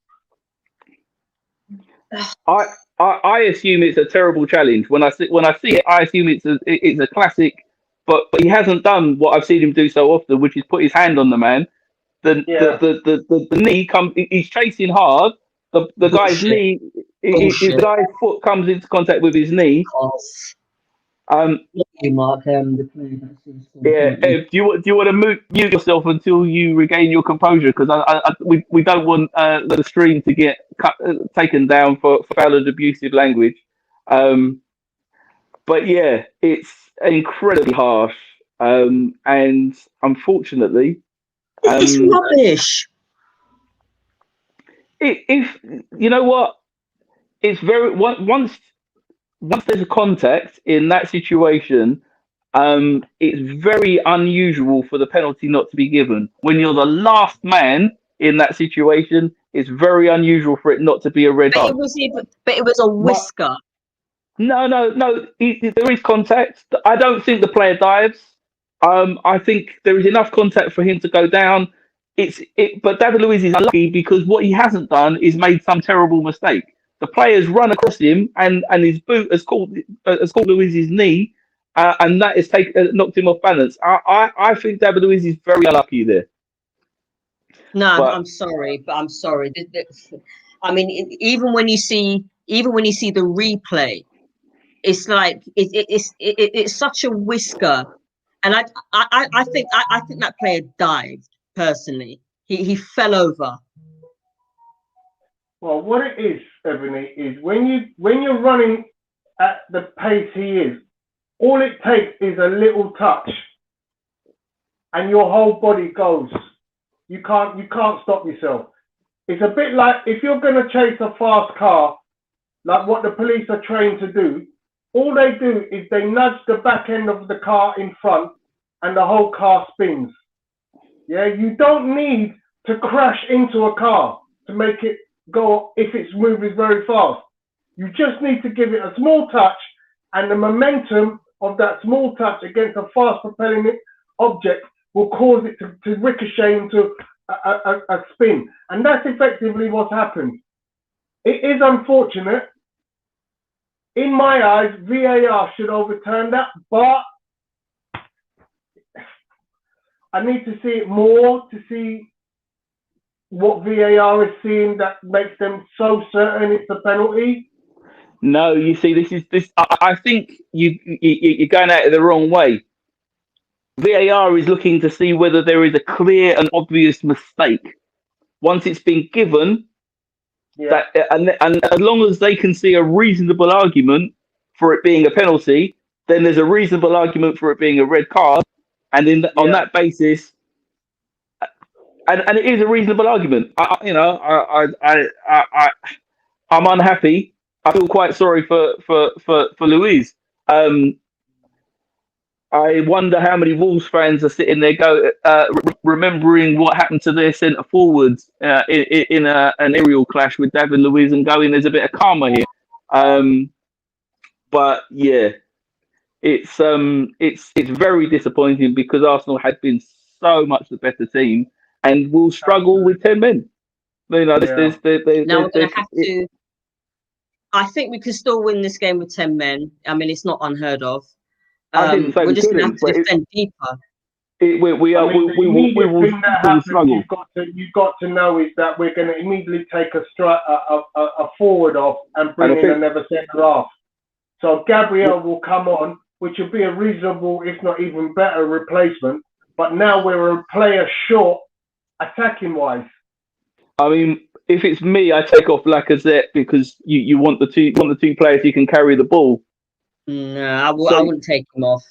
I assume it's a terrible challenge. When I see it, I assume it's a classic. But he hasn't done what I've seen him do so often, which is put his hand on the man. The knee comes. He's chasing hard. The guy's knee. His guy's foot comes into contact with his knee. Mark, do you want to mute yourself until you regain your composure? Because we don't want the stream to get taken down for foul and abusive language. But yeah, it's incredibly harsh, and unfortunately, it's rubbish. If you know what, it's very once there's a contact in that situation, it's very unusual for the penalty not to be given. When you're the last man in that situation, it's very unusual for it not to be a red card. But it was a whisker. No. There is contact. I don't think the player dives. I think there is enough contact for him to go down. But David Luiz is unlucky because what he hasn't done is made some terrible mistake. The player's run across him, and his boot has caught Luiz's knee, and that has knocked him off balance. I think David Luiz is very unlucky there. No, I'm sorry, but I'm sorry. I mean, even when you see the replay, it's like it's such a whisker, and I think that player dived. Personally, he fell over. Well, what it is, Ebony, is when you're running at the pace he is, all it takes is a little touch, and your whole body goes. You can't stop yourself. It's a bit like if you're going to chase a fast car, like what the police are trained to do. All they do is they nudge the back end of the car in front, and the whole car spins. Yeah, you don't need to crash into a car to make it go if it's moving very fast. You just need to give it a small touch, and the momentum of that small touch against a fast propelling object will cause it to ricochet into a spin. And that's effectively what's happened. It is unfortunate. In my eyes, VAR should overturn that, but I need to see it more to see what VAR is seeing that makes them so certain it's a penalty. No, you see, this. I think you're going at it the wrong way. VAR is looking to see whether there is a clear and obvious mistake. Once it's been given, Yeah. and as long as they can see a reasonable argument for it being a penalty, then there's a reasonable argument for it being a red card, and on that basis, and it is a reasonable argument. I'm unhappy. I feel quite sorry for Louise. I wonder how many Wolves fans are sitting there remembering what happened to their centre forwards in an aerial clash with David Luiz and going, there's a bit of karma here. But yeah, it's very disappointing because Arsenal had been so much the better team and will struggle with 10 men. You know, now we're going to have to. I think we can still win this game with 10 men. I mean, it's not unheard of. We're just going to have to defend deeper. We will struggle. You've got to know is that we're going to immediately take a forward off and bring in another centre half. So Gabriel will come on, which will be a reasonable, if not even better, replacement. But now we're a player short, attacking wise. I mean, if it's me, I take off Lacazette because you want the two players who can carry the ball. No, I wouldn't take him off.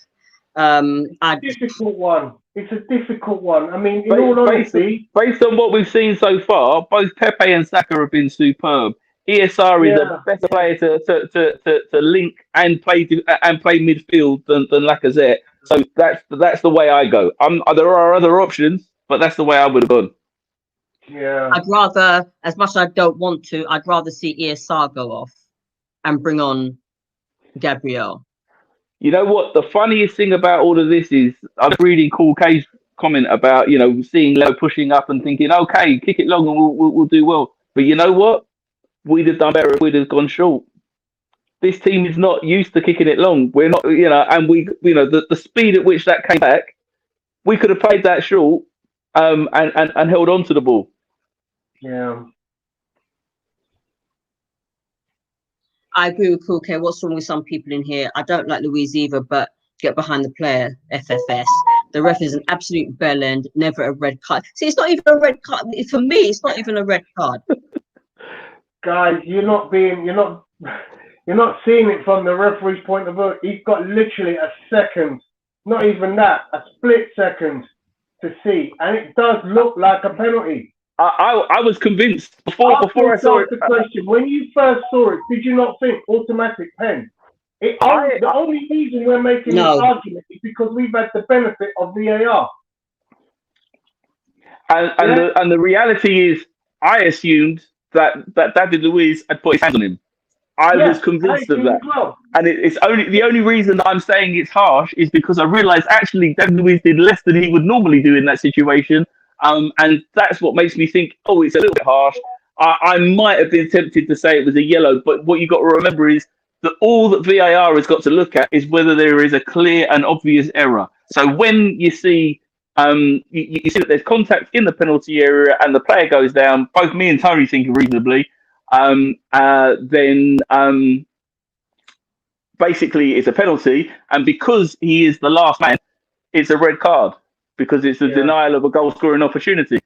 Difficult one. It's a difficult one. I mean, in all honesty, based on what we've seen so far, both Pepe and Saka have been superb. ESR is a better player to link and play midfield than Lacazette. So that's the way I go. There are other options, but that's the way I would have gone. Yeah. I'd rather, as much as I don't want to, I'd rather see ESR go off and bring on Gabriel. You know what? The funniest thing about all of this is I was reading Cool K's comment about, seeing Leo pushing up and thinking, okay, kick it long and we'll do well. But you know what? We'd have done better if we'd have gone short. This team is not used to kicking it long. We're not, and the speed at which that came back, we could have played that short and held on to the ball. Yeah. I agree with Cool K. What's wrong with some people in here? I don't like Louise either, but get behind the player, FFS. The ref is an absolute bell end, never a red card. See, it's not even a red card. For me, it's not even a red card. Guys, you're not seeing it from the referee's point of view. He's got literally a second, not even that, a split second to see, and it does look like a penalty. I was convinced before I saw it. The question: when you first saw it, did you not think automatic pen? The only reason we're making this argument is because we've had the benefit of VAR. And the reality is, I assumed that David Luiz had put his hands on him. I was convinced of that. Well. And it's the only reason that I'm saying it's harsh is because I realised actually David Luiz did less than he would normally do in that situation. And that's what makes me think, it's a little bit harsh. I might have been tempted to say it was a yellow, but what you got to remember is that all that VAR has got to look at is whether there is a clear and obvious error. So when you see you see that there's contact in the penalty area and the player goes down, both me and Tony think reasonably, then basically it's a penalty, and because he is the last man, it's a red card because it's a denial of a goal scoring opportunity.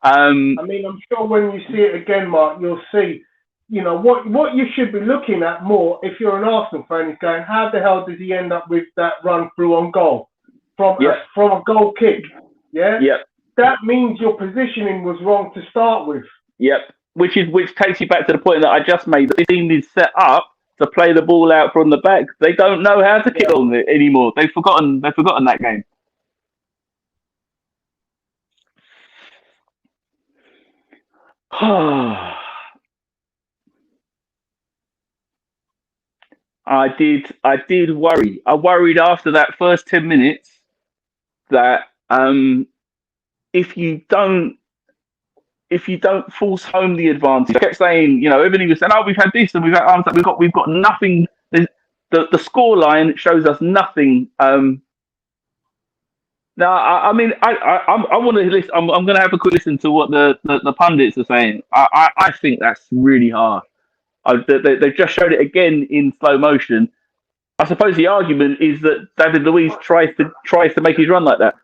I mean, I'm sure when you see it again, Mark, you'll see, what you should be looking at more if you're an Arsenal fan is going, how the hell did he end up with that run through on goal from a goal kick? Yeah. Yep. That means your positioning was wrong to start with. Yep. Which takes you back to the point that I just made. The team is set up to play the ball out from the back. They don't know how to kick on it anymore. They've forgotten that game. I did worry. I worried after that first 10 minutes that if you don't force home the advantage, I kept saying, everybody was saying, we've had this and we've got nothing. The score line shows us nothing No, I mean, I want to listen. I'm going to have a quick listen to what the pundits are saying. I think that's really hard. They've just showed it again in slow motion. I suppose the argument is that David Luiz tries to make his run like that.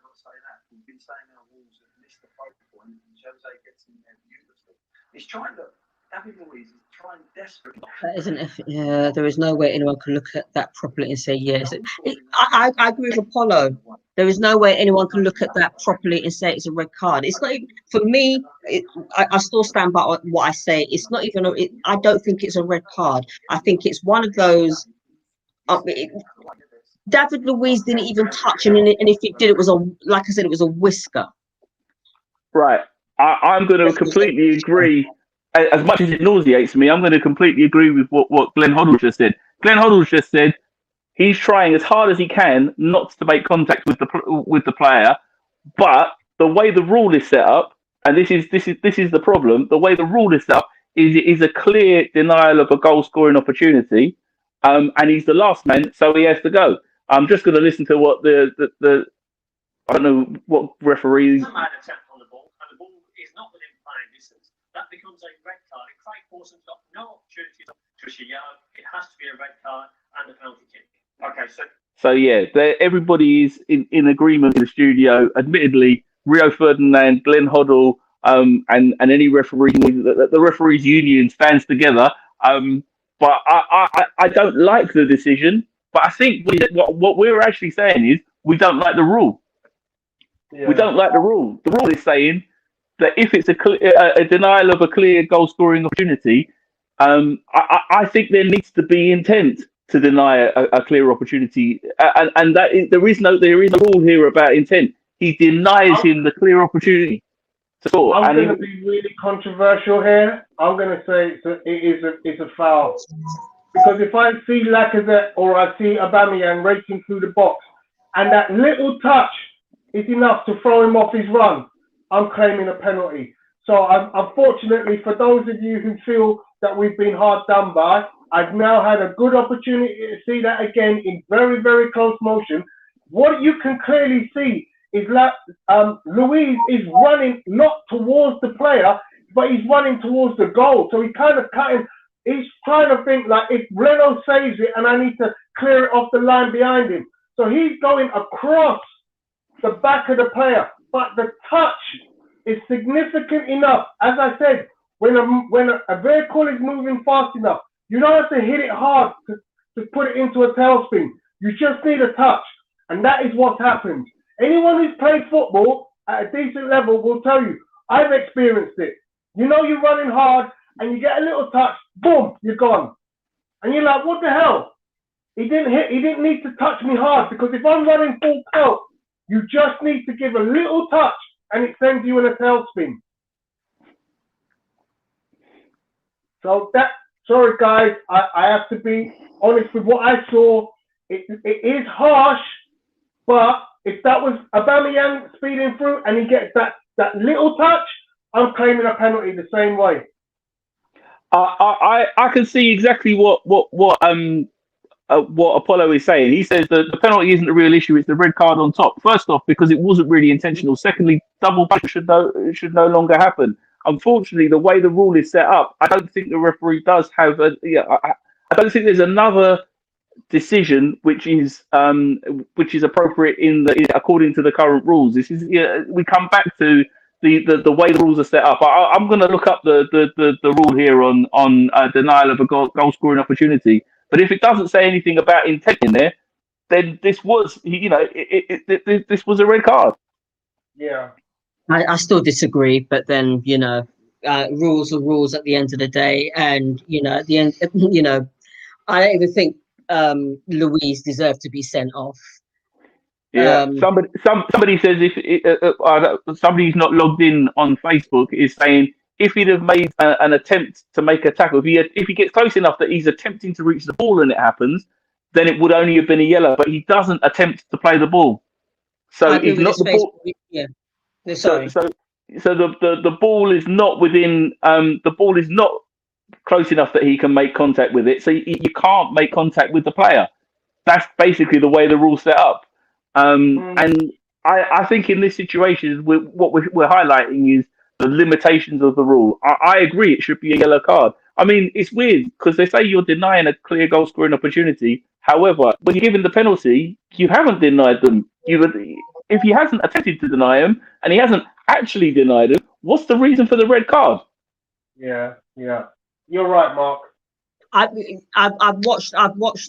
He's trying to. David Luiz is trying desperately. That isn't. There is no way anyone can look at that properly and say yes. I agree with Apollo. There is no way anyone can look at that properly and say it's a red card. It's not even, for me. I still stand by what I say. It's not even. I don't think it's a red card. I think it's one of those. David Luiz didn't even touch him, and if he did, it was like I said, it was a whisker. Right. I'm going to completely agree. As much as it nauseates me, I'm going to completely agree with what Glenn Hoddle just said. Glenn Hoddle just said he's trying as hard as he can not to make contact with the player, but the way the rule is set up, and this is the problem. The way the rule is set up is a clear denial of a goal scoring opportunity, and he's the last man, so he has to go. I'm just going to listen to what the I don't know what referees. On the ball, and the ball is not within playing distance. That becomes a red card. If Craig Pawson's got no opportunity to push a yard, it has to be a red card and a penalty kick. Okay, so yeah, everybody is in agreement in the studio. Admittedly, Rio Ferdinand, Glenn Hoddle, and any referee, the referees union stands together. But I don't like the decision. But I think what we're actually saying is we don't like the rule. Yeah. We don't like the rule. The rule is saying that if it's a denial of a clear goal scoring opportunity, I think there needs to be intent to deny a clear opportunity, and that is, there is no rule here about intent. He denies him the clear opportunity to score. I'm going to be really controversial here. I'm going to say it's a foul, because if I see Lacazette or I see Aubameyang racing through the box, and that little touch is enough to throw him off his run, I'm claiming a penalty. So unfortunately, for those of you who feel that we've been hard done by, I've now had a good opportunity to see that again in very, very close motion. What you can clearly see is that Luiz is running not towards the player, but he's running towards the goal. So he kind of cutting. He's trying to think like, if Leno saves it and I need to clear it off the line behind him. So he's going across the back of the player, but the touch is significant enough. As I said, when a vehicle is moving fast enough, you don't have to hit it hard to put it into a tailspin. You just need a touch, and that is what happens. Anyone who's played football at a decent level will tell you, I've experienced it. You know you're running hard, and you get a little touch, boom, you're gone. And you're like, what the hell? He didn't need to touch me hard, because if I'm running full pelt, you just need to give a little touch, and it sends you in a tailspin. So sorry guys, I have to be honest with what I saw. It is harsh, but if that was Aubameyang speeding through and he gets that little touch, I'm claiming a penalty the same way. I can see exactly what Apollo is saying. He says that the penalty isn't the real issue; it's the red card on top. First off, because it wasn't really intentional. Secondly, double back should no longer happen. Unfortunately, the way the rule is set up, I don't think the referee does have I don't think there's another decision which is appropriate according to the current rules. This is we come back to the way the rules are set up. I'm going to look up the rule here on denial of a goal scoring opportunity. But if it doesn't say anything about intent in there, then this was this was a red card. Yeah. I still disagree, but then rules are rules at the end of the day, and at the end, I don't even think Luiz deserved to be sent off. Yeah, somebody says if somebody's not logged in on Facebook is saying if he'd have made an attempt to make a tackle, if he gets close enough that he's attempting to reach the ball and it happens, then it would only have been a yellow. But he doesn't attempt to play the ball, so he's not the ball. Yeah. Sorry. So the ball is not within. The ball is not close enough that he can make contact with it. So you can't make contact with the player. That's basically the way the rule's set up. And I think in this situation, what we're highlighting is the limitations of the rule. I agree it should be a yellow card. I mean, it's weird because they say you're denying a clear goal scoring opportunity. However, when you're given the penalty, you haven't denied them. If he hasn't attempted to deny him and he hasn't actually denied him, what's the reason for the red card? Yeah. You're right, Mark. I've watched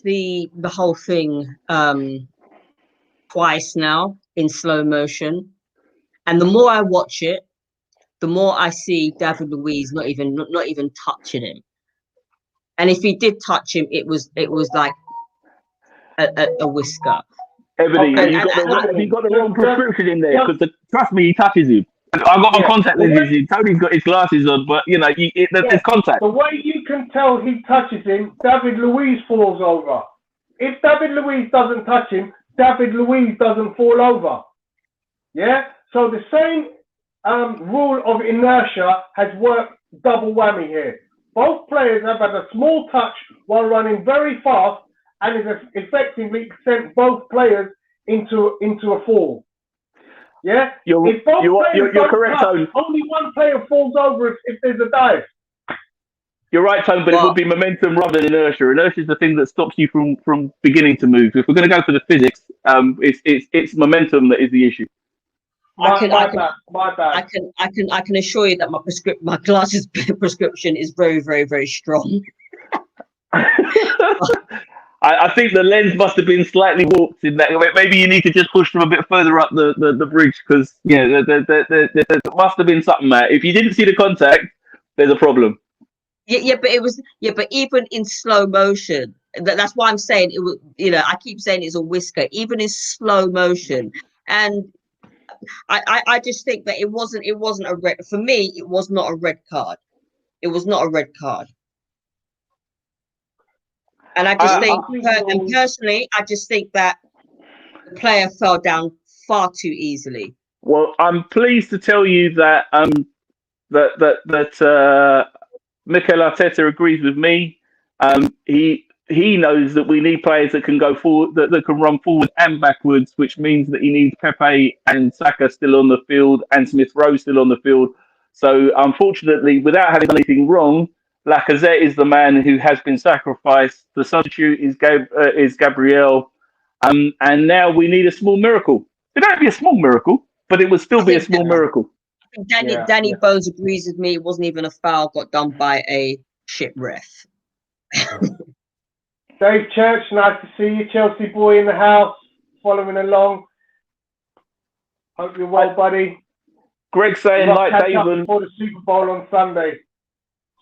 the whole thing twice now in slow motion, and the more I watch it, the more I see David Luiz not even touching him. And if he did touch him, it was like a whisker. Ebony, you got the wrong prescription in there because trust me, he touches him. I've got my contact lenses in. Tony's got his glasses on, but there's contact. The way you can tell he touches him, David Luiz falls over. If David Luiz doesn't touch him, David Luiz doesn't fall over. Yeah? So the same rule of inertia has worked double whammy here. Both players have had a small touch while running very fast and has effectively sent both players into a fall. Yeah? You're correct, Tone. Only one player falls over if there's a dive. You're right, Tone, but it would be momentum rather than inertia. Inertia is the thing that stops you from beginning to move. If we're going to go for the physics, it's momentum that is the issue. My bad. I can assure you that my glasses prescription is very, very, very strong. I think the lens must have been slightly warped in that. Maybe you need to just push them a bit further up the bridge because there must have been something there. If you didn't see the contact, there's a problem. But even in slow motion, that's why I'm saying it was. I keep saying it's a whisker, even in slow motion, and I just think that it wasn't a red for me. It was not a red card. It was not a red card. And I just think, and personally, I just think that the player fell down far too easily. Well, I'm pleased to tell you that Mikel Arteta agrees with me. He knows that we need players that can go forward, that can run forward and backwards, which means that he needs Pepe and Saka still on the field and Smith Rowe still on the field. So, unfortunately, without having done anything wrong, Lacazette is the man who has been sacrificed. The substitute is Gabriel. And now we need a small miracle. It don't be a small miracle, but it would still be a small miracle. Danny Bones agrees with me. It wasn't even a foul got done by a shit ref. Dave Church, nice to see you. Chelsea boy in the house, following along. Hope you're well, buddy. Greg saying like David before the Super Bowl on Sunday.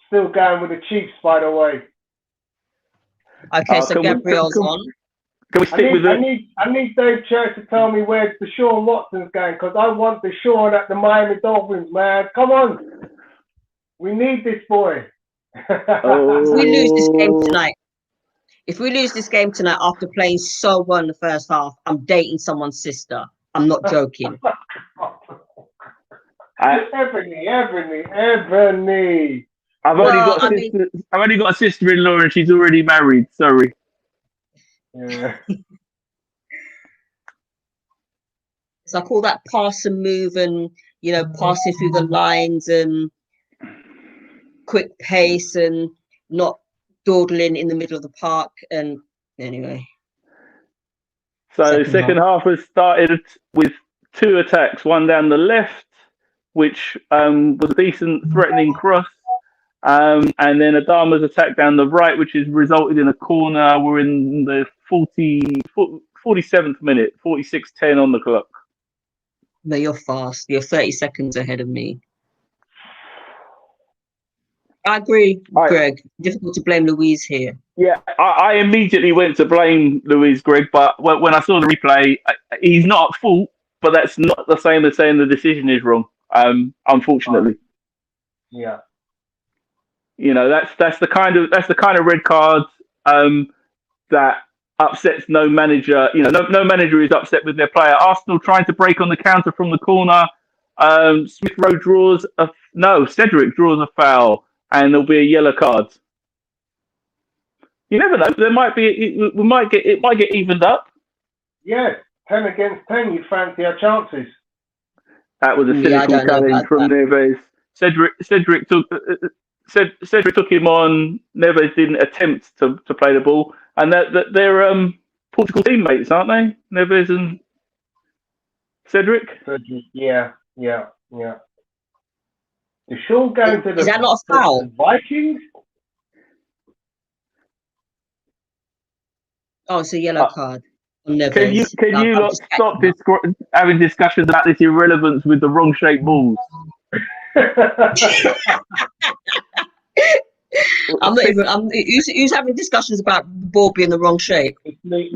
Still going with the Chiefs, by the way. Okay, so Gabriel's on. Can we stick with it? I need Dave Church to tell me where Deshaun Watson's going because I want Deshaun at the Miami Dolphins, man. Come on. We need this boy. If we lose this game tonight after playing so well in the first half, I'm dating someone's sister. I'm not joking. Ebony. I've only got a sister-in-law and she's already married. Sorry. Yeah. So I call that pass and move and, passing through the lines and quick pace and not dawdling in the middle of the park. And anyway. So second half has started with two attacks, one down the left, which was a decent threatening cross. And then Adama's attack down the right, which has resulted in a corner. We're in the 47th minute, 46:10 on the clock. No, you're fast. You're 30 seconds ahead of me. I agree, Greg. Difficult to blame Luiz here. Yeah, I immediately went to blame Luiz, Greg, but when I saw the replay, he's not at fault, but that's not the same as saying the decision is wrong, unfortunately. Yeah. That's the kind of red card that upsets no manager. No manager is upset with their player. Arsenal trying to break on the counter from the corner. Smith Rowe Cedric draws a foul, and there'll be a yellow card. You never know. It might get evened up. Yes, 10 against 10, you fancy our chances. That was a cynical challenge from Neves. Cedric took him on. Neves didn't attempt to play the ball, and they're Portugal teammates, aren't they? Neves and Cedric. Yeah. Is Shaw going to the Is that not a foul? Vikings? Oh, it's a yellow card. Can you not stop having discussions about this irrelevance with the wrong shaped balls? I'm not even. Who's having discussions about the ball being the wrong shape? They're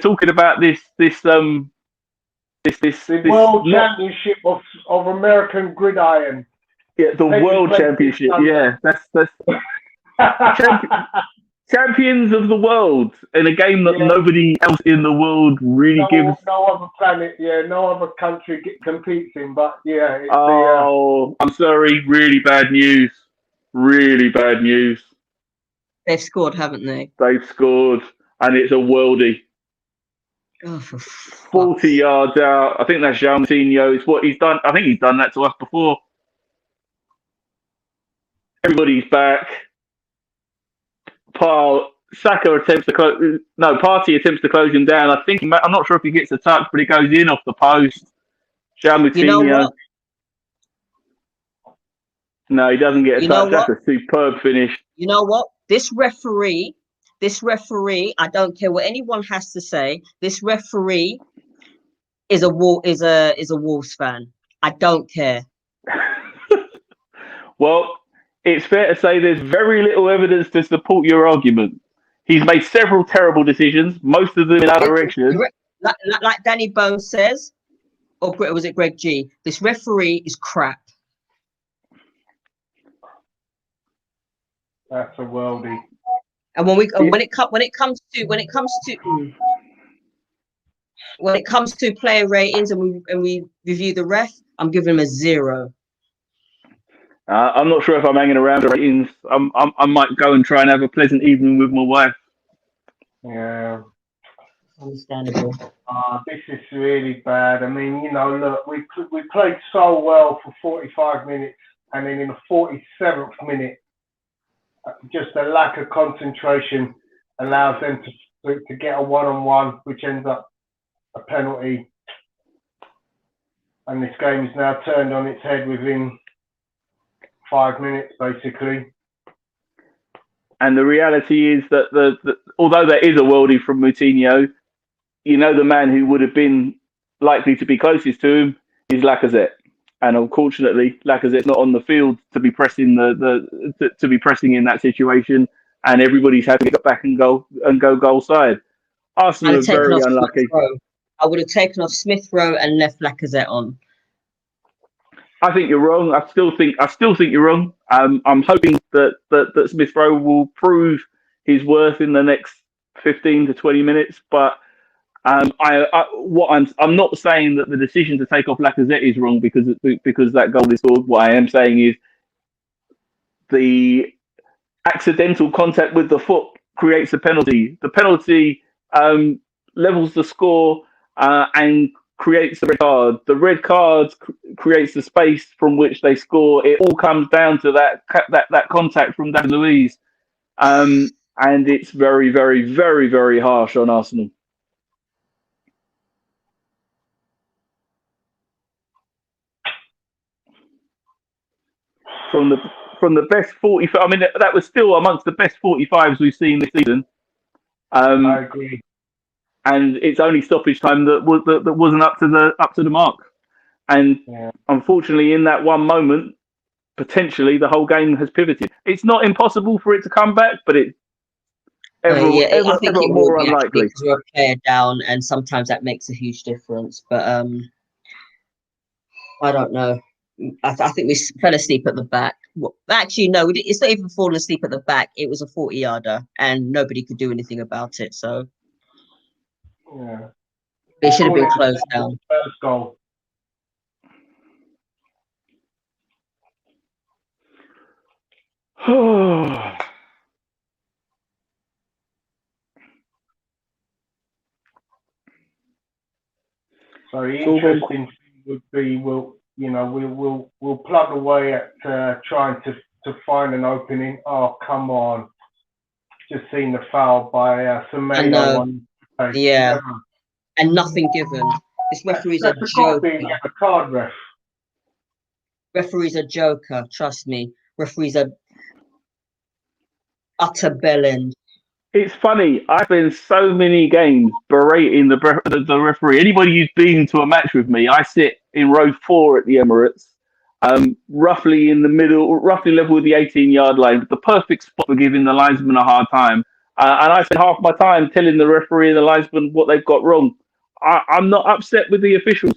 talking about this World Championship of American Gridiron. Yeah, the World Championship. Yeah, that's champions of the world in a game that nobody else in the world really gives. No other planet, no other country competes in, but I'm sorry, really bad news. Really bad news. They've scored, haven't they? They've scored, and it's a worldie. Oh, 40 yards out. I think that's João Moutinho. It's what he's done. I think he's done that to us before. Everybody's back. Saka attempts to close. No, Partey attempts to close him down. I'm not sure if he gets a touch, but it goes in off the post. João Moutinho. You know what? No, he doesn't get a touch. That's a superb finish. You know what? This referee, I don't care what anyone has to say. This referee is a Wolves fan. I don't care. Well, it's fair to say there's very little evidence to support your argument. He's made several terrible decisions, most of them in our direction. Like Danny Bones says, or was it Greg G? This referee is crap. That's a worldie. And when it comes to player ratings and we review the ref, I'm giving him a 0. I'm not sure if I'm hanging around the ratings. I might go and try and have a pleasant evening with my wife. Yeah. Understandable. This is really bad. I mean, look, we played so well for 45 minutes, and then in the 47th minute, just a lack of concentration allows them to get a one-on-one, which ends up a penalty. And this game is now turned on its head within 5 minutes, basically. And the reality is that although there is a worldie from Moutinho, the man who would have been likely to be closest to him is Lacazette. And unfortunately, Lacazette's not on the field to be pressing to be pressing in that situation, and everybody's having to get back and go goal side. Arsenal are very unlucky. I would have taken off Smith Rowe and left Lacazette on. I think you're wrong. I still think you're wrong. I'm hoping that Smith Rowe will prove his worth in the next 15 to 20 minutes, but. I'm not saying that the decision to take off Lacazette is wrong because that goal is scored. What I am saying is the accidental contact with the foot creates a penalty. The penalty levels the score and creates the red card. The red card creates the space from which they score. It all comes down to that contact from David Luiz, and it's very, very, very, very harsh on Arsenal. From the best 45, I mean that was still amongst the best 45s we've seen this season. I agree. And it's only stoppage time that wasn't up to the mark. And unfortunately, in that one moment, potentially the whole game has pivoted. It's not impossible for it to come back, but it's ever more unlikely. Because we're a player down, and sometimes that makes a huge difference. But I don't know. I think we fell asleep at the back. Well, actually, no, it's not even falling asleep at the back. It was a 40-yarder, and nobody could do anything about it. So, it should have been closed down. First goal. So the interesting thing would be, we'll plug away at trying to find an opening. Oh, come on! Just seen the foul by Semedo on. Yeah, and nothing given. This referee's a joker. A card ref. Referee's a joker. Trust me. Referee's a utter bellend. It's funny. I've been so many games berating the referee. Anybody who's been to a match with me, I sit in row 4 at the Emirates, roughly in the middle, roughly level with the 18-yard line, the perfect spot for giving the linesman a hard time. And I spend half my time telling the referee and the linesman what they've got wrong. I'm not upset with the officials.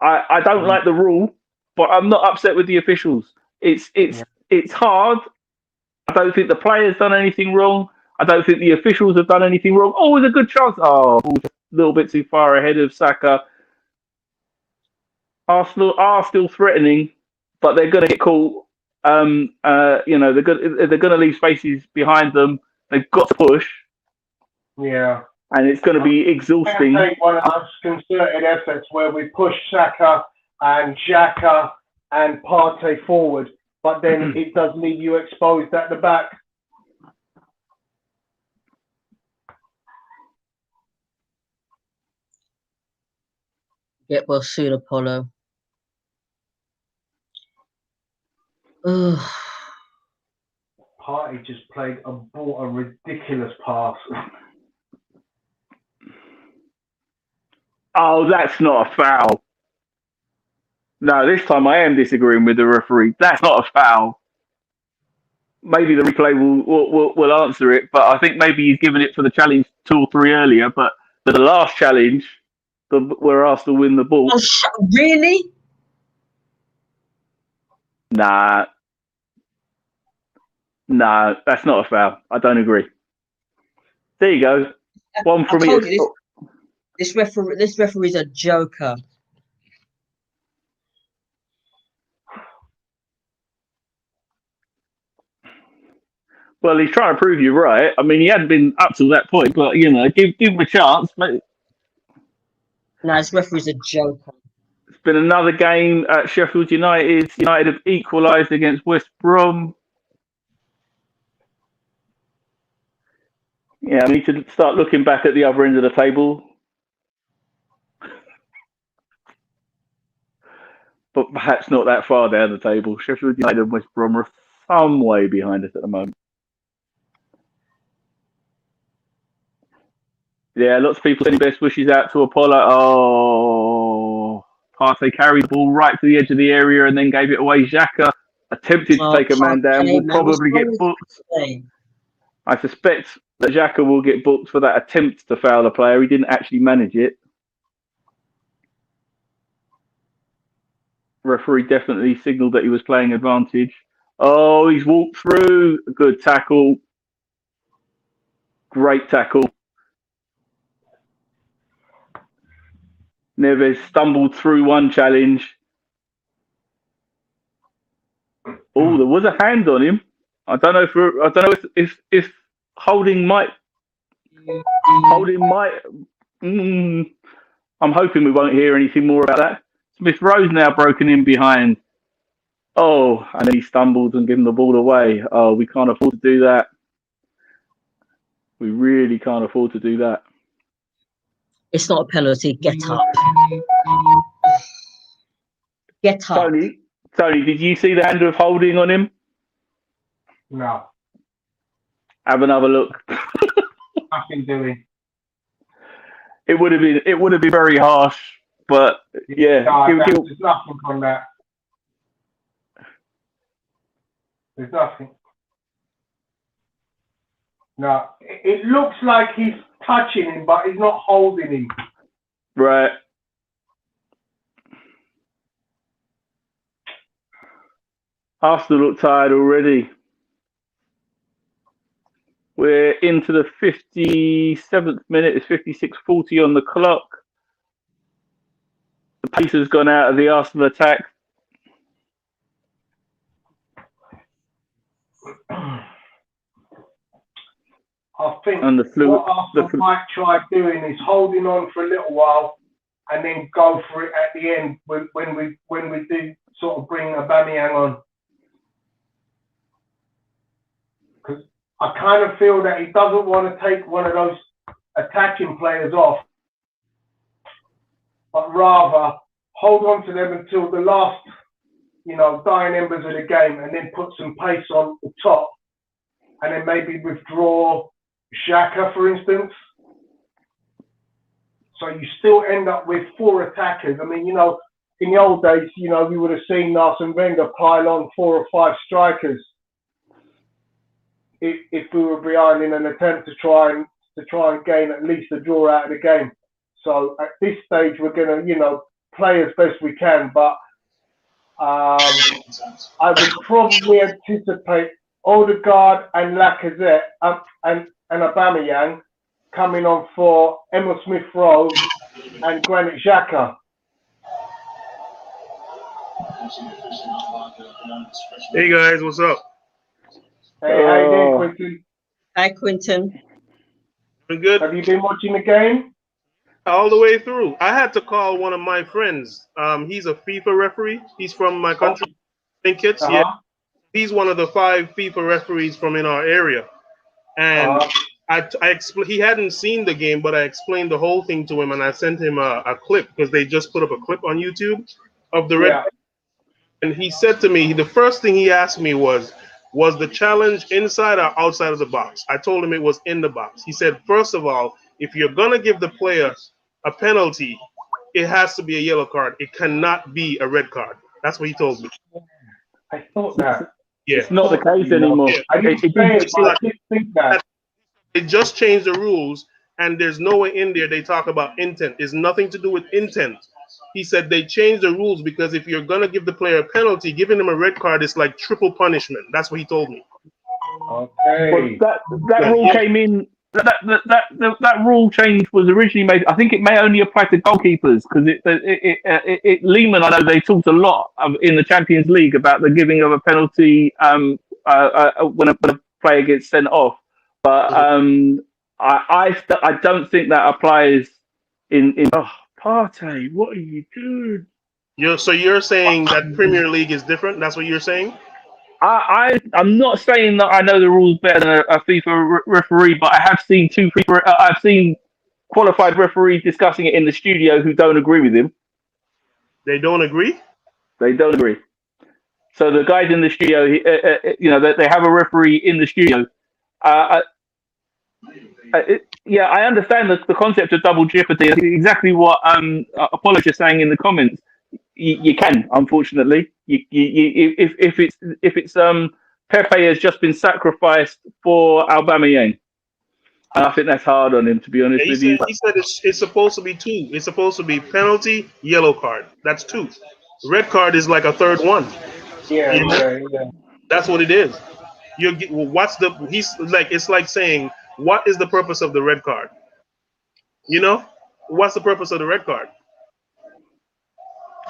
I don't like the rule, but I'm not upset with the officials. It's hard. I don't think the player's done anything wrong. I don't think the officials have done anything wrong. Oh, it was a good chance. Oh, a little bit too far ahead of Saka. Arsenal are still threatening, but they're going to get caught. They're going to leave spaces behind them. They've got to push. Yeah. And it's going to be exhausting. I take one of those concerted efforts where we push Saka and Xhaka and Partey forward, but then it does leave you exposed at the back. Get well soon, Apollo. Ugh. Partey just bought a ridiculous pass. Oh, that's not a foul. No, this time I am disagreeing with the referee. That's not a foul. Maybe the replay will answer it, but I think maybe he's given it for the challenge 2 or 3 earlier. But for the last challenge, where Arsenal win the ball. Oh, really? Nah, that's not a foul. I don't agree. There you go. One from me. This referee's a joker. Well, he's trying to prove you right. I mean, he hadn't been up to that point, but give him a chance, mate. No, this referee's a joker. It's been another game at Sheffield United. United have equalised against West Brom. Yeah, I need to start looking back at the other end of the table. But perhaps not that far down the table. Sheffield United and West Brom are some way behind us at the moment. Yeah, lots of people sending best wishes out to Apollo. Oh, Partey carried the ball right to the edge of the area and then gave it away. Xhaka attempted to take a man down, will probably get booked. I suspect that Xhaka will get booked for that attempt to foul the player. He didn't actually manage it. Referee definitely signalled that he was playing advantage. Oh, he's walked through. Good tackle. Great tackle. Neves stumbled through one challenge. Oh, there was a hand on him. I don't know if holding might. I'm hoping we won't hear anything more about that. Smith Rowe's now broken in behind. Oh, and then he stumbled and given the ball away. Oh, we can't afford to do that. We really can't afford to do that. It's not a penalty. Get up. Get up. Tony, did you see the hand of holding on him? No. Have another look. Nothing doing. It would have been very harsh, but yeah. There's nothing on that. There's nothing. No, it looks like he's touching him, but he's not holding him. Right. Arsenal look tired already. We're into the 57th minute. It's 56:40 on the clock. The pace has gone out of the Arsenal attack. I think what Arsenal might try doing is holding on for a little while and then go for it at the end when we do sort of bring Aubameyang on. Because I kind of feel that he doesn't want to take one of those attacking players off, but rather hold on to them until the last, dying embers of the game, and then put some pace on the top, and then maybe withdraw Xhaka, for instance. So you still end up with 4 attackers. I mean, in the old days, we would have seen Arsene Wenger pile on 4 or 5 strikers if we were behind in an attempt to try and gain at least a draw out of the game. So at this stage, we're going to, play as best we can. But I would probably anticipate Odegaard and Lacazette and Aubameyang coming on for Emil Smith-Rowe and Granit Xhaka. Hey guys, what's up? Hey, how you doing, Quinton? Hi, Quinton. Doing good? Have you been watching the game? All the way through. I had to call one of my friends. He's a FIFA referee. He's from my country. Think it's yeah. He's one of the 5 FIFA referees from in our area. And he hadn't seen the game, but I explained the whole thing to him, and I sent him a clip because they just put up a clip on YouTube of the red. And he said to me, the first thing he asked me was the challenge inside or outside of the box? I told him it was in the box. He said, first of all, if you're going to give the player a penalty, it has to be a yellow card. It cannot be a red card. That's what he told me. I thought that. Yeah. It's not the case anymore. Yeah. I didn't think that. They just changed the rules, and there's nowhere in there they talk about intent. It's nothing to do with intent. He said they changed the rules because if you're going to give the player a penalty, giving them a red card is like triple punishment. That's what he told me. Okay. But that rule came in. That rule change was originally made. I think it may only apply to goalkeepers because Lehman. I know they talked a lot in the Champions League about the giving of a penalty when a player gets sent off. But I don't think that applies in. Oh, Partey, what are you doing? So you're saying that Premier League is different? That's what you're saying? I'm not saying that I know the rules better than a FIFA referee, but I have seen I've seen qualified referees discussing it in the studio who don't agree with him. They don't agree? They don't agree. So the guys in the studio, they have a referee in the studio. I understand the concept of double jeopardy. That's exactly what Apollo is saying in the comments. You can, unfortunately, if it's Pepe has just been sacrificed for Aubameyang, and I think that's hard on him, to be honest with you. He said it's supposed to be 2. It's supposed to be penalty, yellow card. That's 2. Red card is like a third one. Yeah. That's what it is. It's like saying, what is the purpose of the red card? What's the purpose of the red card?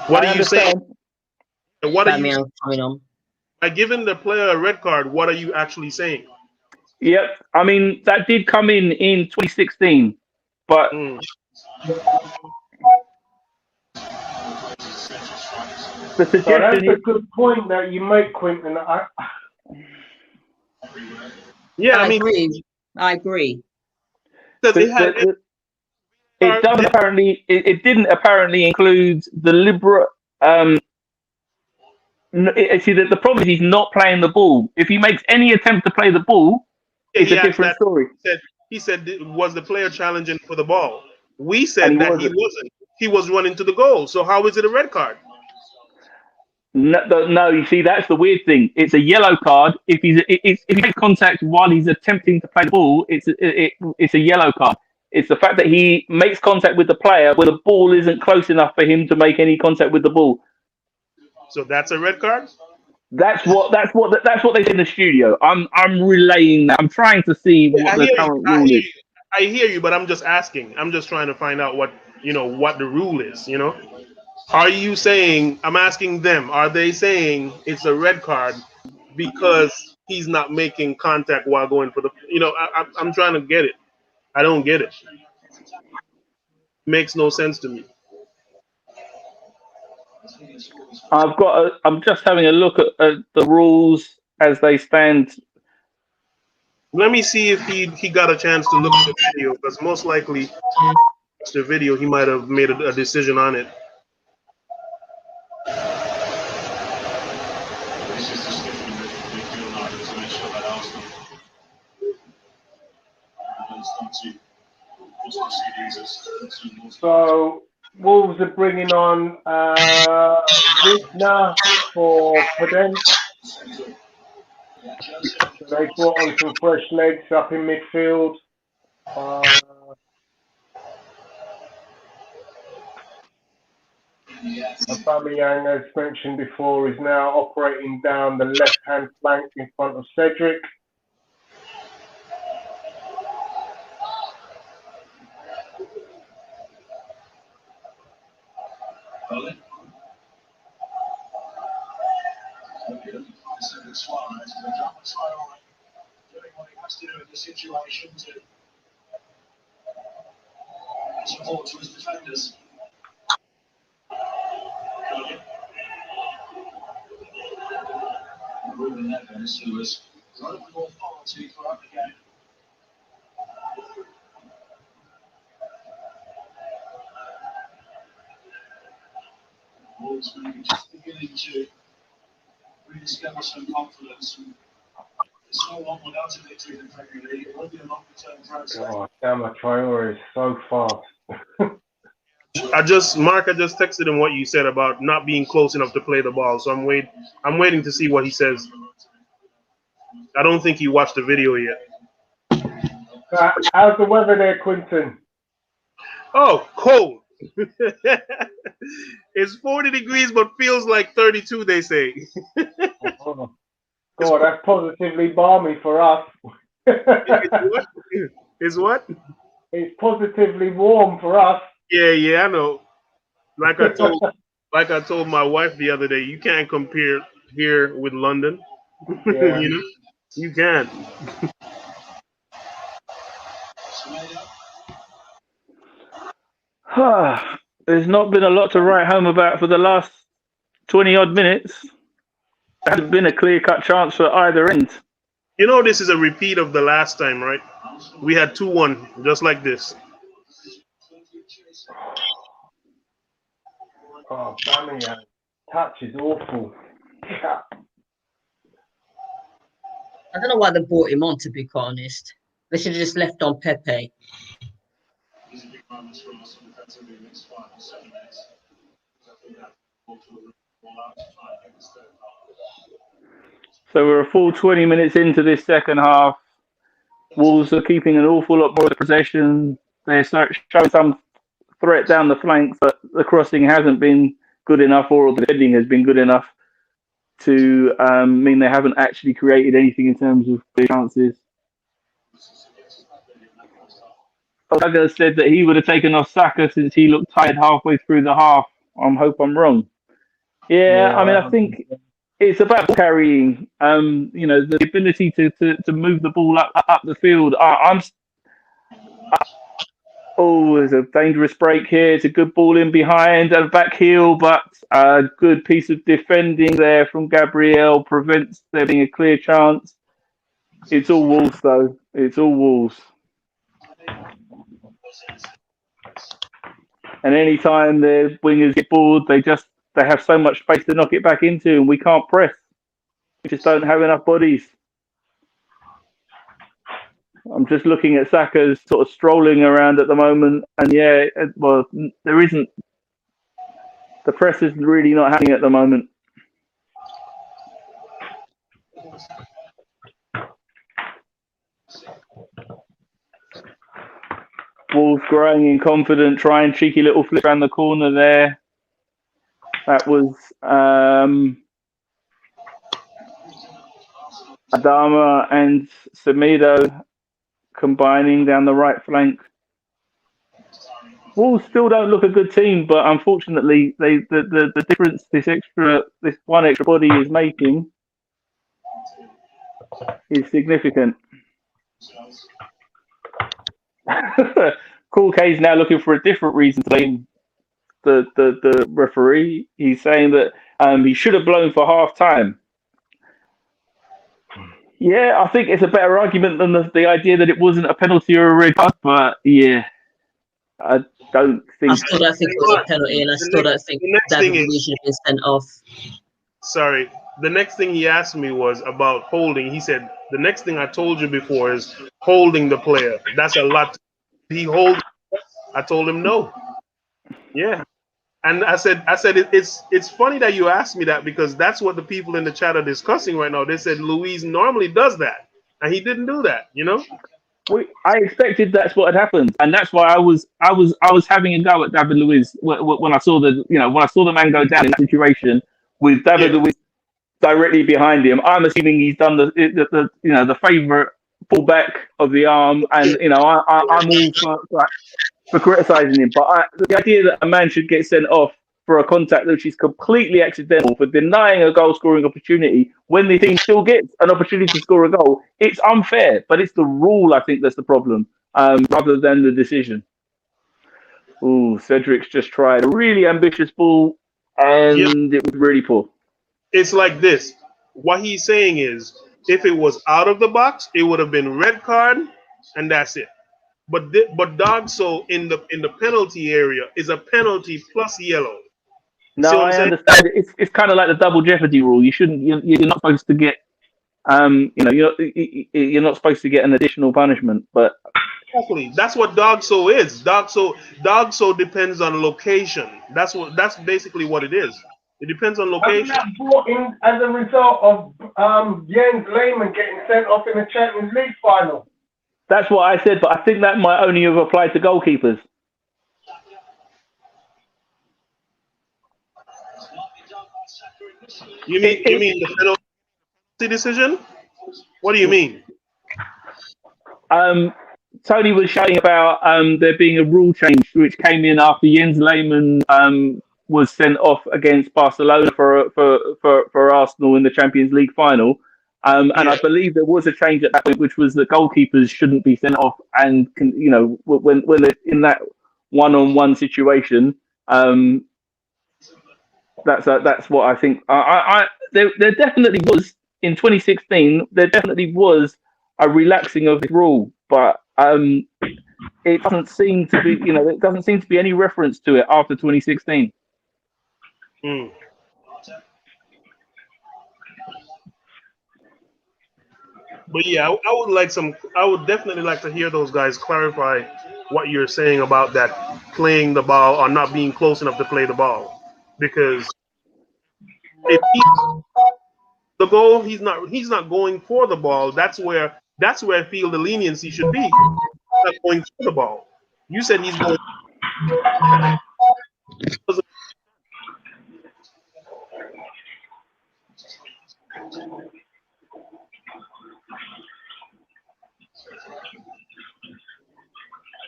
What are you saying? What are you saying? By giving the player a red card, what are you actually saying? Yep. I mean, that did come in 2016, but the suggestion that's a good point that you make, Quinton. I agree. It didn't apparently include deliberate. See, the problem is he's not playing the ball. If he makes any attempt to play the ball, it's a different story. He said, was the player challenging for the ball? We said that he wasn't. He was running to the goal. So how is it a red card? No, you see, that's the weird thing. It's a yellow card. If he makes contact while he's attempting to play the ball, it's a yellow card. It's the fact that he makes contact with the player when the ball isn't close enough for him to make any contact with the ball. So that's a red card? That's what they said in the studio. I'm relaying that. I'm trying to see what the current rule is. I hear you, but I'm just asking. I'm just trying to find out what the rule is, Are you saying, I'm asking them, are they saying it's a red card because he's not making contact while going for the, I'm trying to get it. I don't get it. Makes no sense to me. I'm just having a look at the rules as they stand. Let me see if he got a chance to look at the video, because most likely the video he might have made a decision on it. So Wolves are bringing on Ridna for Pedence. They brought on some fresh legs up in midfield. Aubameyang, as mentioned before, is now operating down the left-hand flank in front of Cedric. Doing what he has to do in the situation to support to his defenders. Ruben Neves, who was running with authority throughout the game. Wolves maybe just beginning to rediscover some confidence. And it's so long without a victory in the Premier League. It will be a longer-term process. Oh, damn, Traore is so fast. I just texted him what you said about not being close enough to play the ball. So I'm waiting to see what he says. I don't think he watched the video yet. How's the weather there, Quinton? Oh, cold. It's 40 degrees, but feels like 32, they say. Oh, God, that's positively balmy for us. It's what? It's positively warm for us. Yeah, I know. Like I told my wife the other day, you can't compare here with London. Yeah. You know, you can't. There's not been a lot to write home about for the last 20 odd minutes. There hasn't been a clear-cut chance for either end. You know, this is a repeat of the last time, right? We had 2-1, just like this. Oh, Aubameyang, touch is awful. I don't know why they brought him on, to be quite honest. They should have just left on Pepe. So we're a full 20 minutes into this second half. Wolves are keeping an awful lot more of the possession. They're showing some threat down the flanks, but the crossing hasn't been good enough, or the heading has been good enough to mean they haven't actually created anything in terms of chances. Saka said that he would have taken off Saka since he looked tired halfway through the half. I hope I'm wrong. Yeah, I mean, I think it's about carrying. The ability to move the ball up the field. There's a dangerous break here. It's a good ball in behind and back heel, but a good piece of defending there from Gabriel prevents there being a clear chance. It's all Wolves, though. It's all Wolves. And any time the wingers get bored, they have so much space to knock it back into, and we can't press. We just don't have enough bodies. I'm just looking at Saka's sort of strolling around at the moment, and there isn't. The press is really not happening at the moment. Wolves growing in confidence, trying cheeky little flip around the corner there. That was Adama and Semedo combining down the right flank. Wolves still don't look a good team, but unfortunately, the difference this one extra body is making is significant. Cool K's now looking for a different reason to blame the referee. He's saying that he should have blown for half time. Yeah, I think it's a better argument than the idea that it wasn't a penalty or a red card. But yeah, I don't think. I still don't think it was a penalty, and I still don't think David Luiz should have been sent off. Sorry. The next thing he asked me was about holding. He said, the next thing I told you before is holding the player. That's a lot. He hold. I told him no. Yeah. And I said it's funny that you asked me that, because that's what the people in the chat are discussing right now. They said Luiz normally does that, and he didn't do that, you know? I expected that's what had happened, and that's why I was having a go at David Luiz when I saw the man go down in that situation with David Luiz directly behind him. I'm assuming he's done the favourite pullback of the arm, and I'm all for criticising him. But the idea that a man should get sent off for a contact which is completely accidental, for denying a goal scoring opportunity when the team still gets an opportunity to score a goal, it's unfair. But it's the rule, I think, that's the problem, rather than the decision. Ooh, Cedric's just tried a really ambitious ball, and it was really poor. It's like this. What he's saying is, if it was out of the box, it would have been red card, and that's it. But Dogso in the penalty area is a penalty plus yellow. No, I understand. It's kind of like the double jeopardy rule. You're not supposed to get you're not supposed to get an additional punishment. But exactly, that's what Dogso is. Dogso depends on location. That's basically what it is. It depends on location. That brought in as a result of Jens Lehmann getting sent off in the Champions League final. That's what I said, but I think that might only have applied to goalkeepers. You mean the penalty decision? What do you mean? Tony was shouting about there being a rule change which came in after Jens Lehmann was sent off against Barcelona for Arsenal in the Champions League final. And I believe there was a change at that point, which was that goalkeepers shouldn't be sent off, and when they're in that one-on-one situation, that's what I think. There definitely was in 2016. There definitely was a relaxing of the rule, but it doesn't seem to be. There doesn't seem to be any reference to it after 2016. But yeah, I would definitely like to hear those guys clarify what you're saying about that playing the ball or not being close enough to play the ball, because if the goal, he's not going for the ball. That's where I feel the leniency should be. He's not going for the ball. You said he's going.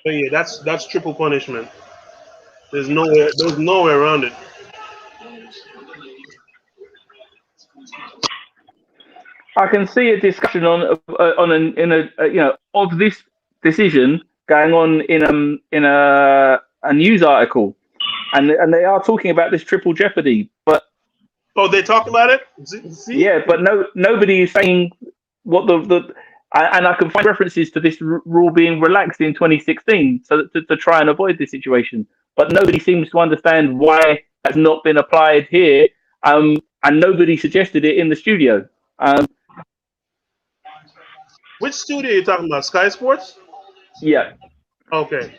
But yeah, that's triple punishment. There's nowhere around it. I can see a discussion of this decision going on in a news article, and they are talking about this triple jeopardy. But they talk about it. See? Yeah, but nobody is saying what and I can find references to this rule being relaxed in 2016, so to try and avoid this situation. But nobody seems to understand why that's not been applied here, and nobody suggested it in the studio. Which studio are you talking about? Sky Sports? Yeah. Okay.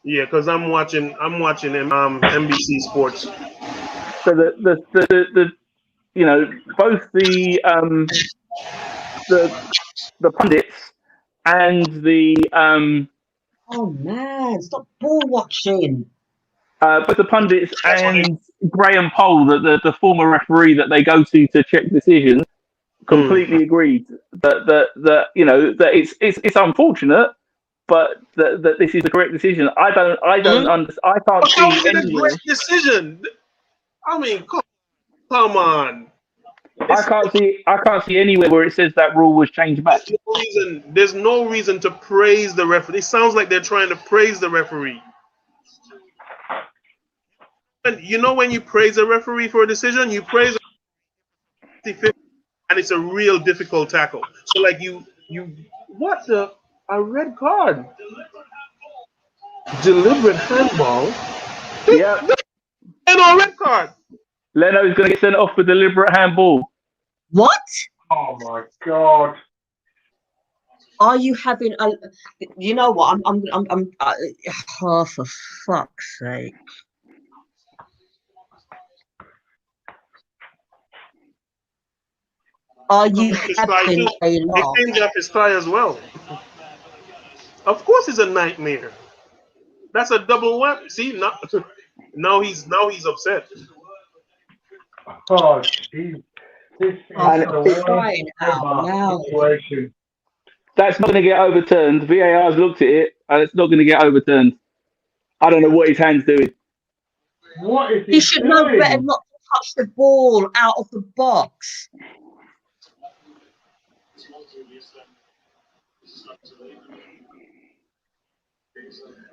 Yeah, because I'm watching NBC Sports. So both the pundits and the Oh man, stop ball watching. But the pundits and Graham Poll, the former referee that they go to check decisions, completely agreed that it's unfortunate, but that this is the correct decision. I can't see anywhere. Great decision. I mean, come on. I can't see anywhere where it says that rule was changed back. There's no reason to praise the referee. It sounds like they're trying to praise the referee. you know when you praise a referee for a decision, you praise a 50-50, and it's a real difficult tackle. So like you what the a red card, deliberate handball, Yeah. and a red card. Leno's going to get sent off for deliberate handball. What? Oh my God. Are you having a? You know what? Oh, for fuck's sake! Are you His thigh having too. a He laugh? cleaned up his thigh as well. Of course, it's a nightmare. That's a double whammy. See, now he's upset. Oh, jeez. This is And the it's crying out loud. situation. That's not going to get overturned. VAR's looked at it, and it's not going to get overturned. I don't know what his hand's doing. What is He should know better not to touch the ball out of the box.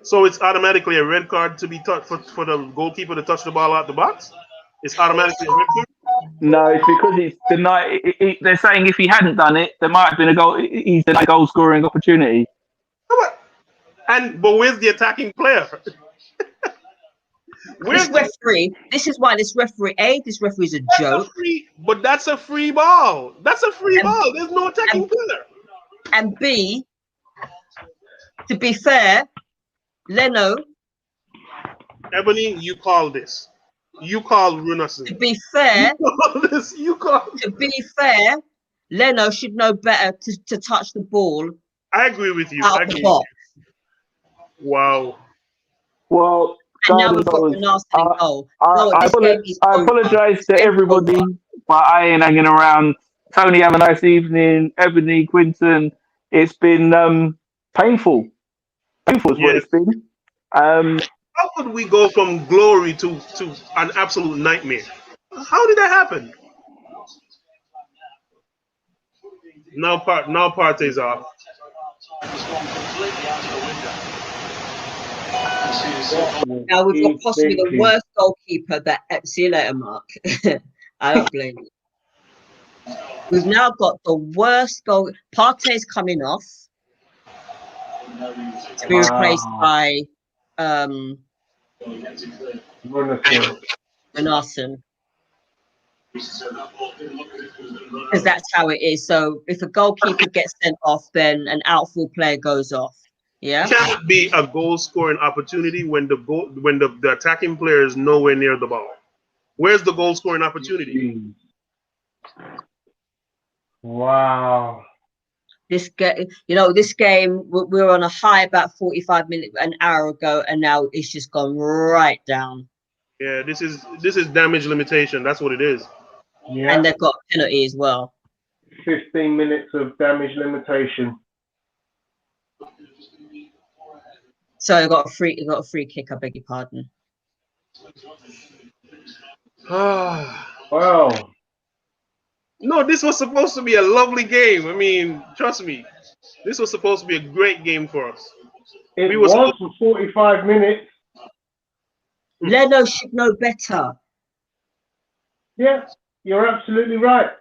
So it's automatically a red card to be touched for the goalkeeper to touch the ball out the box. It's automatically a red card. No, it's because he's denied. They're saying if he hadn't done it, there might have been a goal. He's denied a goal scoring opportunity. But where's the attacking player? This referee. This is why this referee. This referee is a joke. But that's a free ball. That's a free ball. There's no attacking player. And B, to be fair, Leno. Ebony, you call this. You call Runason. To be fair, To be fair, Leno should know better to touch the ball. I agree with you. Out the box. Wow. Well, and now we've got Renasson in goal. I apologise to everybody, but I ain't hanging around. Tony, have a nice evening. Ebony, Quinton, it's been painful. Painful is what it's been. How could we go from glory to an absolute nightmare? How did that happen? Now Partey's off. Now we've got possibly the worst goalkeeper that. See you later, Mark. I don't blame you. We've now got the worst goal. Partey's coming off to be replaced by Renasson. Because that's how it is. So if a goalkeeper gets sent off, then an outfield player goes off. Yeah. It can't be a goal scoring opportunity when the attacking player is nowhere near the ball. Where's the goal scoring opportunity? Wow. This game, this game we were on a high about 45 minutes, an hour ago, and now it's just gone right down. Yeah, this is damage limitation. That's what it is. Yeah. And they've got a penalty as well. 15 minutes of damage limitation. So I got a free kick. I beg your pardon. Wow. No, this was supposed to be a lovely game. I mean, trust me, this was supposed to be a great game for us. It was for 45 minutes. Leno should know better. Yeah, you're absolutely right.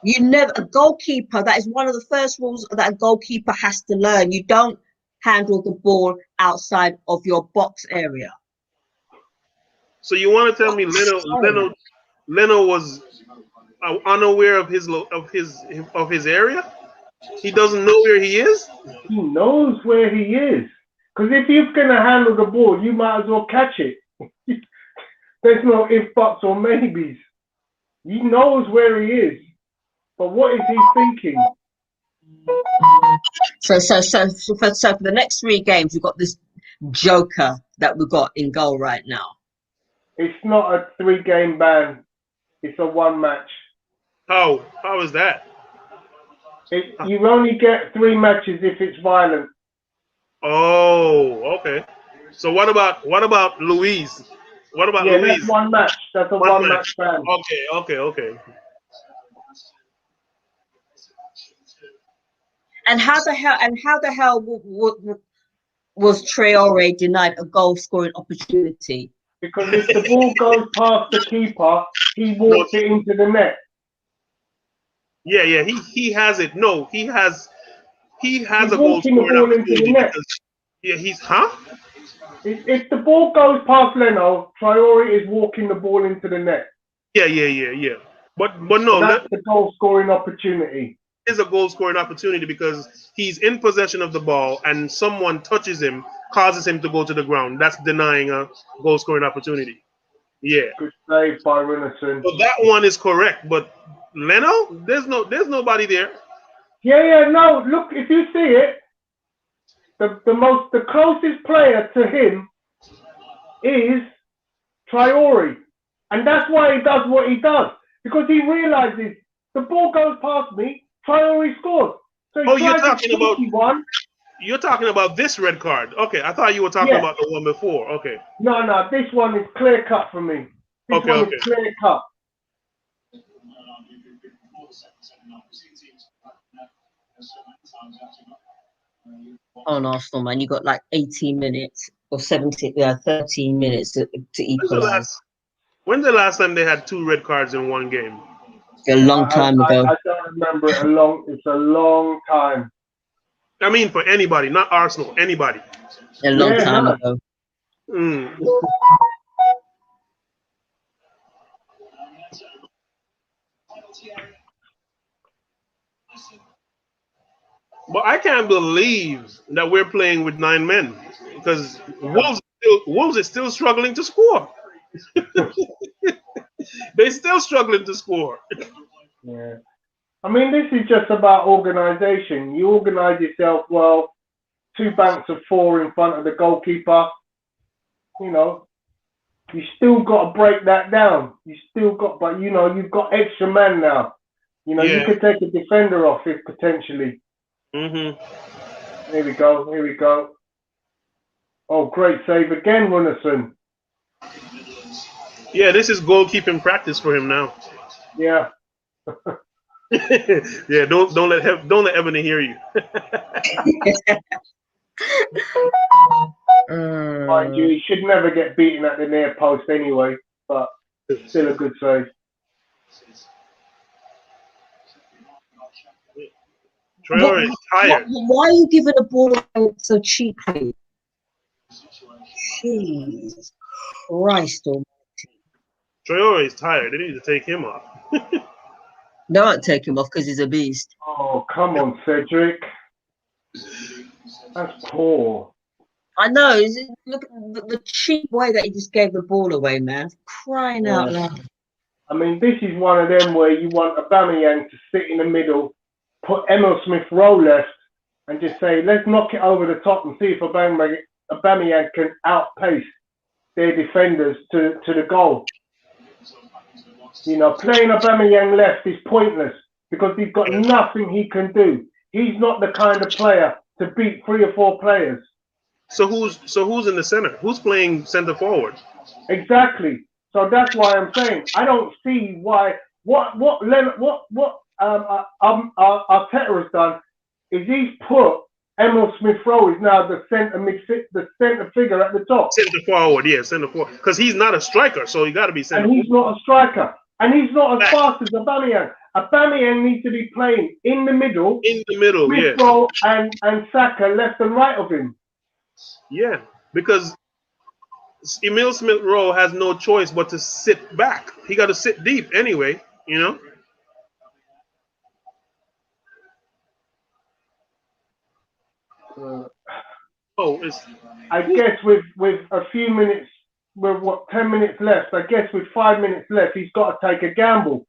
A goalkeeper, that is one of the first rules that a goalkeeper has to learn. You don't handle the ball outside of your box area. So you want to tell me Leno was unaware of his area? He doesn't know where he is? He knows where he is. Because if you're going to handle the ball, you might as well catch it. There's no if, buts, or maybes. He knows where he is. But what is he thinking? So for the next 3 games, we've got this joker that we've got in goal right now. It's not a 3-game ban. It's a 1 match. How is that? You only get 3 matches if it's violent. Oh, okay. So what about Louise? What about Louise? That's 1 match. That's a 1 match ban. Okay. And how the hell was Traore denied a goal scoring opportunity? Because if the ball goes past the keeper, he walks it into the net. Yeah, he has it. No, he has He's a goal walking the scoring ball into the opportunity net. because he's huh? If the ball goes past Leno, Traore is walking the ball into the net. Yeah. But no, So that's the goal scoring opportunity. Is a goal scoring opportunity because he's in possession of the ball and someone touches him, causes him to go to the ground. That's denying a goal scoring opportunity. Yeah. Good save by Rinnerson. So that one is correct, but Leno, there's nobody there. Yeah, no, look, if you see it, the closest player to him is Traore. And that's why he does what he does. Because he realizes the ball goes past me, Traore scores. So he you're tries talking about one. You're talking about this red card. Okay, I thought you were talking about the one before. Okay. No, this one is clear cut for me. This one is clear cut. On Arsenal, man, you got like 18 minutes or 13 minutes to equalize. When's the last time they had 2 red cards in one game? A long time ago. I don't remember it. It's a long time. I mean, for anybody, not Arsenal, anybody. A long time ago. But I can't believe that we're playing with 9 men because Wolves is still struggling to score. They're still struggling to score. Yeah. I mean, this is just about organisation. You organise yourself well, 2 banks of 4 in front of the goalkeeper. You know, you still got to break that down. But you know, you've got extra men now. You know, you could take a defender off if potentially. Here we go. Oh, great save again, Rinnerson. Yeah, this is goalkeeping practice for him now. Yeah. Yeah, don't let Ebony hear you. Mind you, he should never get beaten at the near post anyway, but still a good save. Traore is tired. Why are you giving the ball away so cheaply? Jesus Christ almighty. Traore is tired. They need to take him off. Don't take him off because he's a beast. Oh, come on, Cedric. That's poor. I know. Look at the cheap way that he just gave the ball away, man. Crying out loud. I mean, this is one of them where you want Aubameyang to sit in the middle, put Emil Smith-Rowe left, and just say, let's knock it over the top and see if Aubameyang can outpace their defenders to the goal. You know, playing Aubameyang left is pointless because he's got nothing he can do. He's not the kind of player to beat 3 or 4 players. So who's in the center? Who's playing center forward? Exactly. So that's why I'm saying I don't see why what Arteta has done is he's put Emil Smith-Rowe is now the center figure at the top. Center forward, because he's not a striker, so he got to be center. And he's not a striker, and he's not as fast as Aubameyang. Aubameyang needs to be playing in the middle. Smith-Rowe and Saka left and right of him. Yeah, because Emil Smith-Rowe has no choice but to sit back. He got to sit deep anyway, you know. I guess with a few minutes, with 10 minutes left, I guess with 5 minutes left, he's got to take a gamble.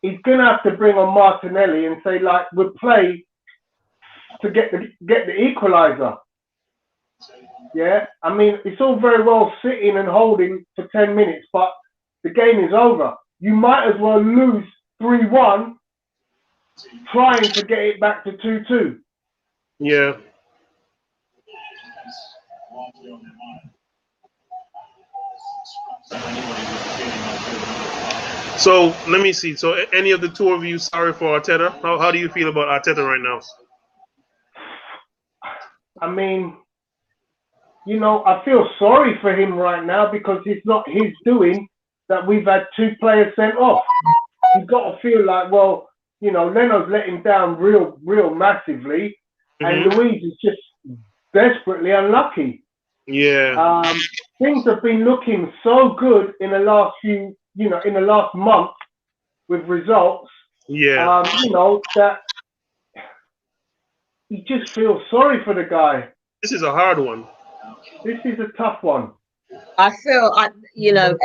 He's going to have to bring on Martinelli and say, like, we'll play to get the equaliser. Yeah, I mean, it's all very well sitting and holding for 10 minutes, but the game is over. You might as well lose 3-1 trying to get it back to 2-2. Yeah. So let me see. So any of the 2 of you sorry for Arteta? How do you feel about Arteta right now? I mean, you know, I feel sorry for him right now because it's not his doing that we've had 2 players sent off. You've got to feel like, well, you know, Leno's let him down real massively, and Louise is just desperately unlucky. Yeah. Things have been looking so good in the last few, you know, in the last month with results. Yeah. You know, that you just feel sorry for the guy. This is a hard one. This is a tough one. I feel, you know,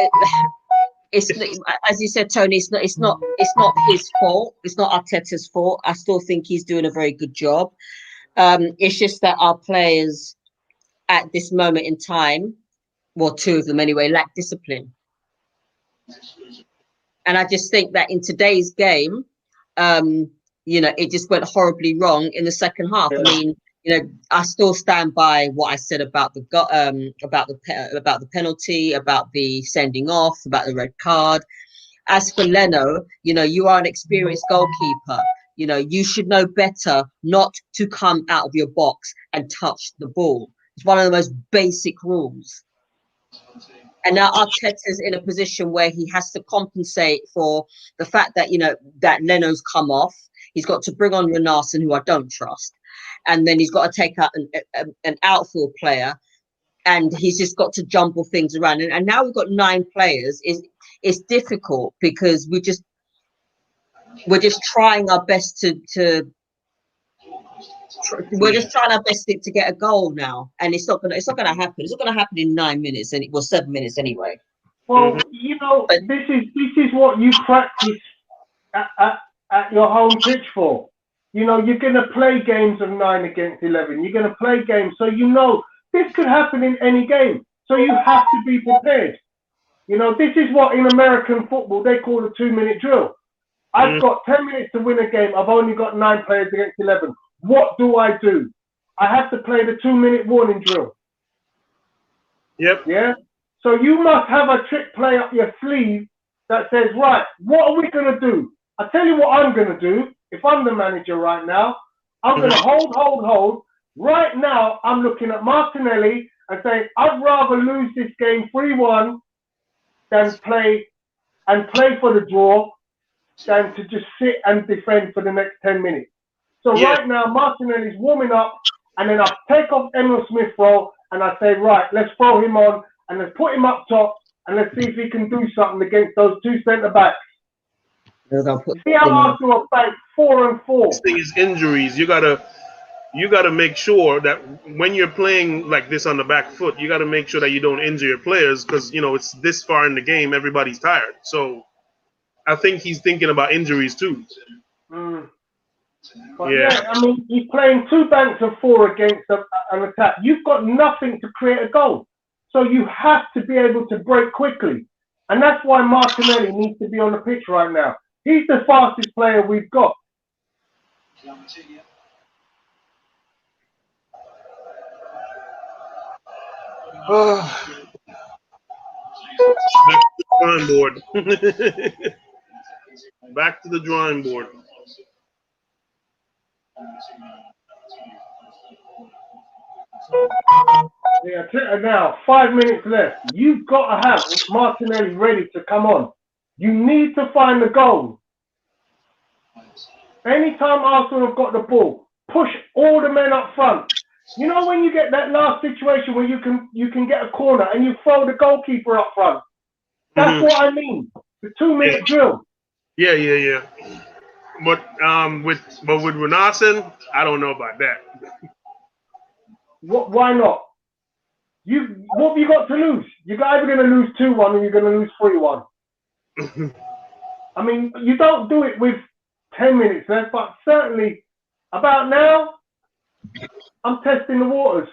it's as you said, Tony. It's not his fault. It's not Arteta's fault. I still think he's doing a very good job. It's just that our players at this moment in time, well, 2 of them anyway, lack discipline. And I just think that in today's game, you know, it just went horribly wrong in the second half. Yeah. I mean, you know, I still stand by what I said about the penalty, about the sending off, about the red card. As for Leno, you know, you are an experienced goalkeeper. You know, you should know better not to come out of your box and touch the ball. It's one of the most basic rules. And now Arteta's in a position where he has to compensate for the fact that, you know, that Leno's come off. He's got to bring on Renarson, who I don't trust. And then he's got to take out an outfield player. And he's just got to jumble things around. And now we've got 9 players. It's difficult because we're just trying our best to get a goal now, and it's not gonna happen. It's not gonna happen in 9 minutes, and it was 7 minutes anyway. Well, you know, this is what you practice at your home pitch for. You know, you're gonna play games of 9 against 11. You're gonna play games, so you know this could happen in any game. So you have to be prepared. You know, this is what in American football they call a 2-minute drill. I've got 10 minutes to win a game. I've only got 9 players against 11. What do? I have to play the 2-minute warning drill. Yep. Yeah? So you must have a trick play up your sleeve that says, right, what are we going to do? I'll tell you what I'm going to do. If I'm the manager right now, I'm going to hold. Right now, I'm looking at Martinelli and saying, I'd rather lose this game 3-1 than play for the draw than to just sit and defend for the next 10 minutes. So right now, Martinelli's warming up, and then I take off Emil Smith-Rowe, and I say, right, let's throw him on, and let's put him up top, and let's see if he can do something against those 2 centre-backs. See how Arsenal are 4-4. This thing is injuries. You gotta make sure that when you're playing like this on the back foot, you gotta make sure that you don't injure your players because, you know, it's this far in the game, everybody's tired. So I think he's thinking about injuries too. But yeah, I mean, he's playing 2 banks of 4 against an attack. You've got nothing to create a goal. So you have to be able to break quickly. And that's why Martinelli needs to be on the pitch right now. He's the fastest player we've got. Back to the drawing board. Yeah, now 5 minutes left. You've got to have Martinelli ready to come on. You need to find the goal. Anytime Arsenal have got the ball, push all the men up front. You know when you get that last situation where you can get a corner and you throw the goalkeeper up front. That's what I mean. The 2-minute drill. Yeah. But with Renarson, I don't know about that. Why not? What have you got to lose? You're either going to lose 2-1 or you're going to lose 3-1. I mean, you don't do it with 10 minutes left, but certainly about now, I'm testing the waters.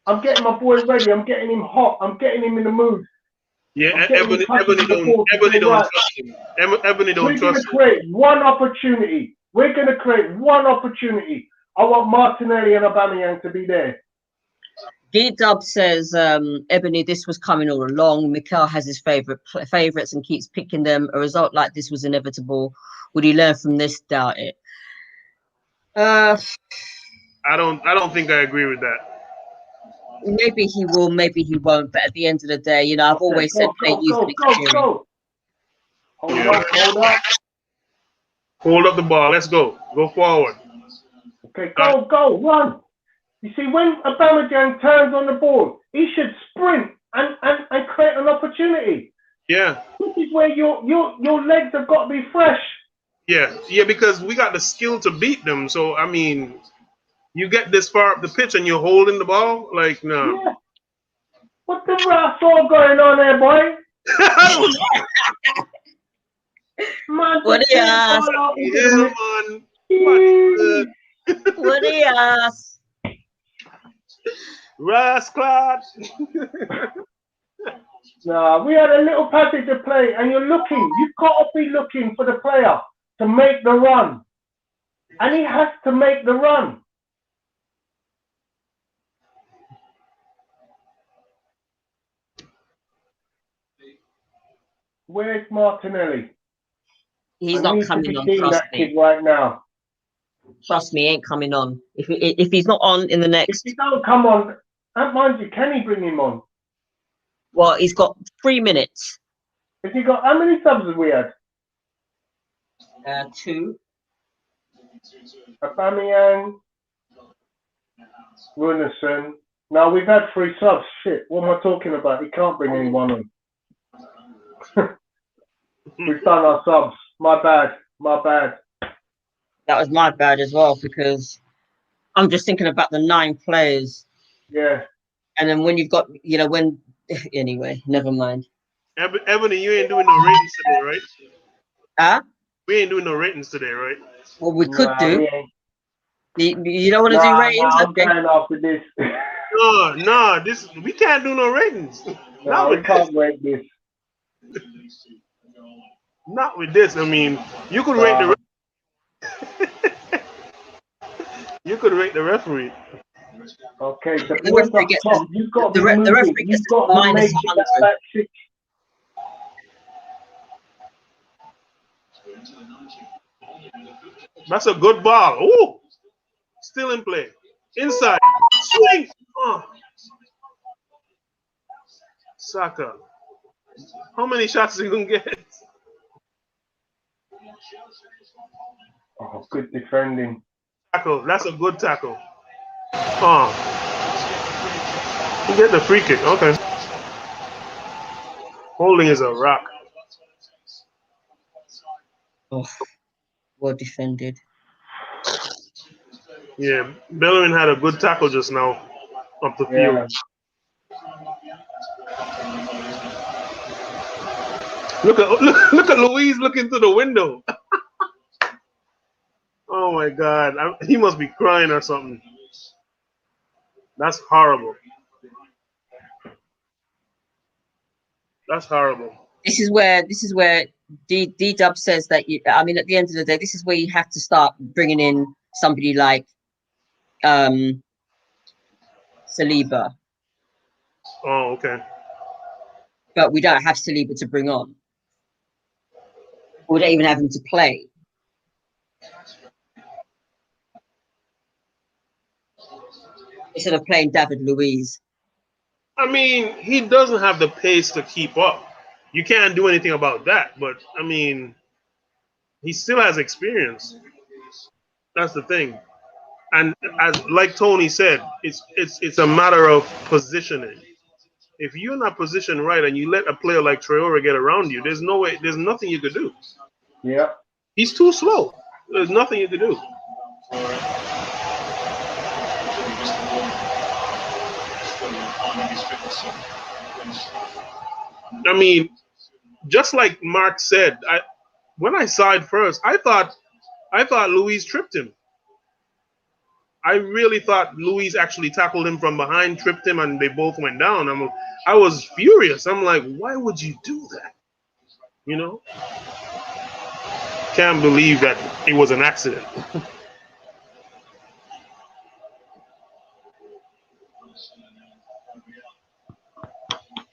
I'm getting my boy ready. I'm getting him hot. I'm getting him in the mood. Yeah, Ebony don't trust him. Ebony don't trust him. We're going to create one opportunity. I want Martinelli and Aubameyang to be there. D-Dub says, Ebony, this was coming all along. Mikel has his favourites and keeps picking them. A result like this was inevitable. Would he learn from this? Doubt it. I don't think I agree with that. Maybe he will, maybe he won't. But at the end of the day, you know, I've always said play youth and experience. Hold up. Hold up the ball. Let's go. Go forward. Okay, go, run. You see, when Aubameyang turns on the ball, he should sprint and create an opportunity. Yeah. This is where your legs have got to be fresh. Yeah, because we got the skill to beat them. So, I mean, you get this far up the pitch and you're holding the ball? Like, no. Yeah. What the all going on there, boy? Man, what do you ask? Yeah, man. What do you ask? Rascal. Nah, we had a little passage to play, and you've got to be looking for the player to make the run. And he has to make the run. Where's Martinelli? He's not coming on, trust me. Right now. Trust me, he ain't coming on. If he's not on in the next... If he don't come on, mind you, can he bring him on? Well, he's got 3 minutes. Has he got, how many subs have we had? 2. Aubameyang, Runnison. No, we've had 3 subs. Shit, what am I talking about? He can't bring anyone on. We've done our subs. My bad. That was my bad as well, because I'm just thinking about the 9 players. Yeah. And then when you've got, you know, when... Anyway, never mind. Ebony, you ain't doing no ratings today, right? Huh? We ain't doing no ratings today, right? Well, we could do. You don't want to do ratings? I'm going after this. No, we can't do no ratings. No, we can't rate this. Not with this. I mean, you could rate the you could rate the referee. Okay, the referee gets you've got to the referee gets minus 100. That's a good ball. Ooh, still in play. Inside. Swing. Saka. How many shots are you gonna get? Oh, good defending. Tackle. That's a good tackle. You get the free kick. Okay. Holding is a rock. Oh, well defended. Yeah, Bellerin had a good tackle just now up the field. Look at Louise looking through the window. Oh my God, he must be crying or something. That's horrible. That's horrible. This is where D-Dub says that I mean, at the end of the day, this is where you have to start bringing in somebody like Saliba. Oh, okay. But we don't have Saliba to bring on. We don't even have him to play. Instead of playing David Luiz. I mean, he doesn't have the pace to keep up. You can't do anything about that. But I mean, he still has experience. That's the thing. And like Tony said, it's a matter of positioning. If you're not positioned right and you let a player like Traore get around you, there's nothing you could do. Yeah. He's too slow. There's nothing you could do. I mean, just like Mark said, when I saw it first, I thought Luiz tripped him. I really thought Luiz actually tackled him from behind, tripped him, and they both went down. I was furious. I'm like, why would you do that? You know? Can't believe that it was an accident.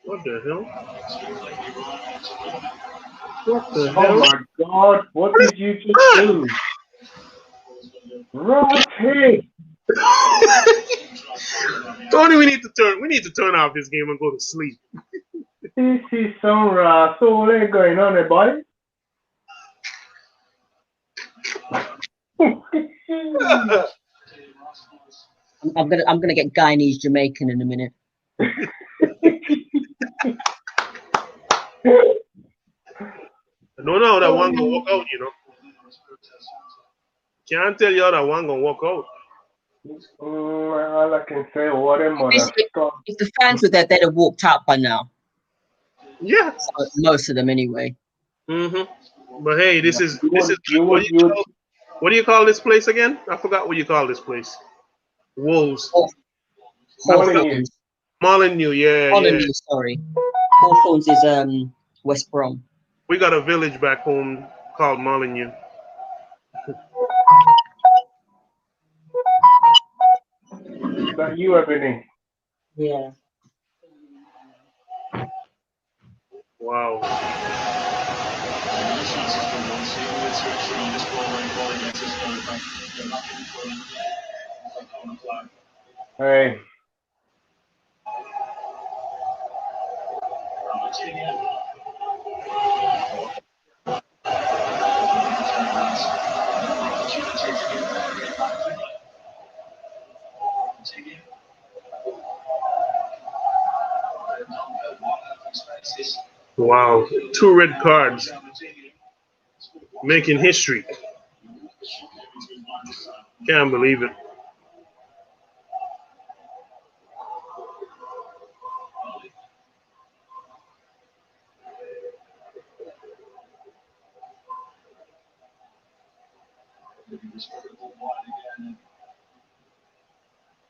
What the hell? What the hell? Oh my God, what did you just do? Right here. Tony, we need to turn off this game and go to sleep. This is some rasole going on there, boy. I'm gonna get Guyanese Jamaican in a minute. No, that one gonna walk out, you know. Can't tell you how that one gonna walk out. All I can say, what am I? If the fans were there, they'd have walked out by now. Yeah. Most of them, anyway. But hey, this is what do you call this place again? I forgot what you call this place. Wolves. Molineux. Molineux, yeah. Molineux, sorry. Hawthorns is West Brom. We got a village back home called Molineux. Is that you, Ebony? Yeah. Wow. Hey. Wow. 2 red cards. Making history. Can't believe it.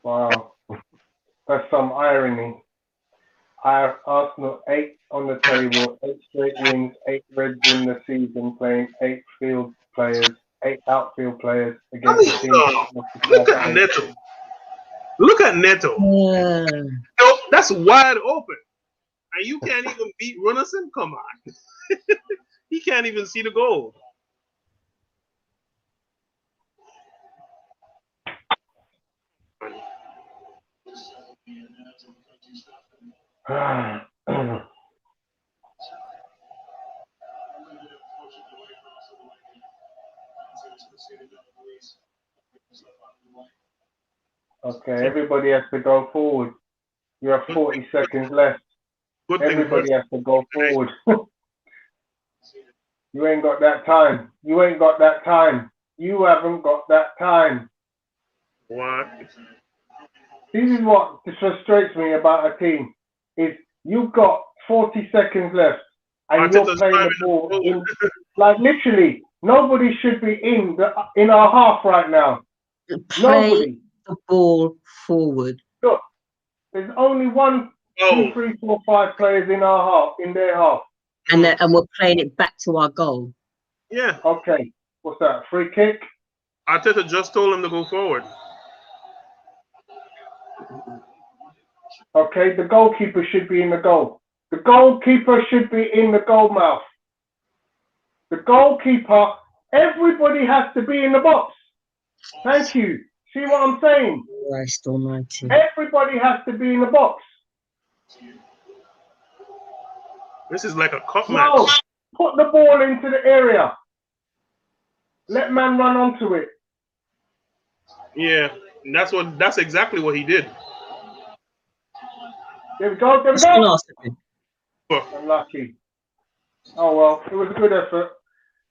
Wow. That's some irony. Arsenal 8 on the table, 8 straight wins, 8 reds in the season, playing 8 field players, 8 outfield players against the team. Look at Neto. Look at Neto. Nope, that's wide open. And you can't even beat Runnison? Come on. He can't even see the goal. Okay, everybody has to go forward. You have 40 seconds left. Everybody has to go forward. You ain't got that time. You ain't got that time. You haven't got that time. What? This is what frustrates me about a team. Is you've got 40 seconds left and you're playing the ball in, like literally nobody should be in our half right now. Nobody. The ball forward. Look, there's only 1, 2, 3, 4, 5 players in our half, in their half. And we're playing it back to our goal. Yeah. Okay. What's that? Free kick? Arteta just told him to go forward. Okay, the goalkeeper should be in the goal. The goalkeeper should be in the goal mouth. The goalkeeper, everybody has to be in the box. Thank you. See what I'm saying? Christ almighty. Everybody has to be in the box. This is like a cup No, match. put the ball into the area. Let man run onto it. Yeah, and that's exactly what he did. There we go, there we go. Unlucky. Oh well, it was a good effort.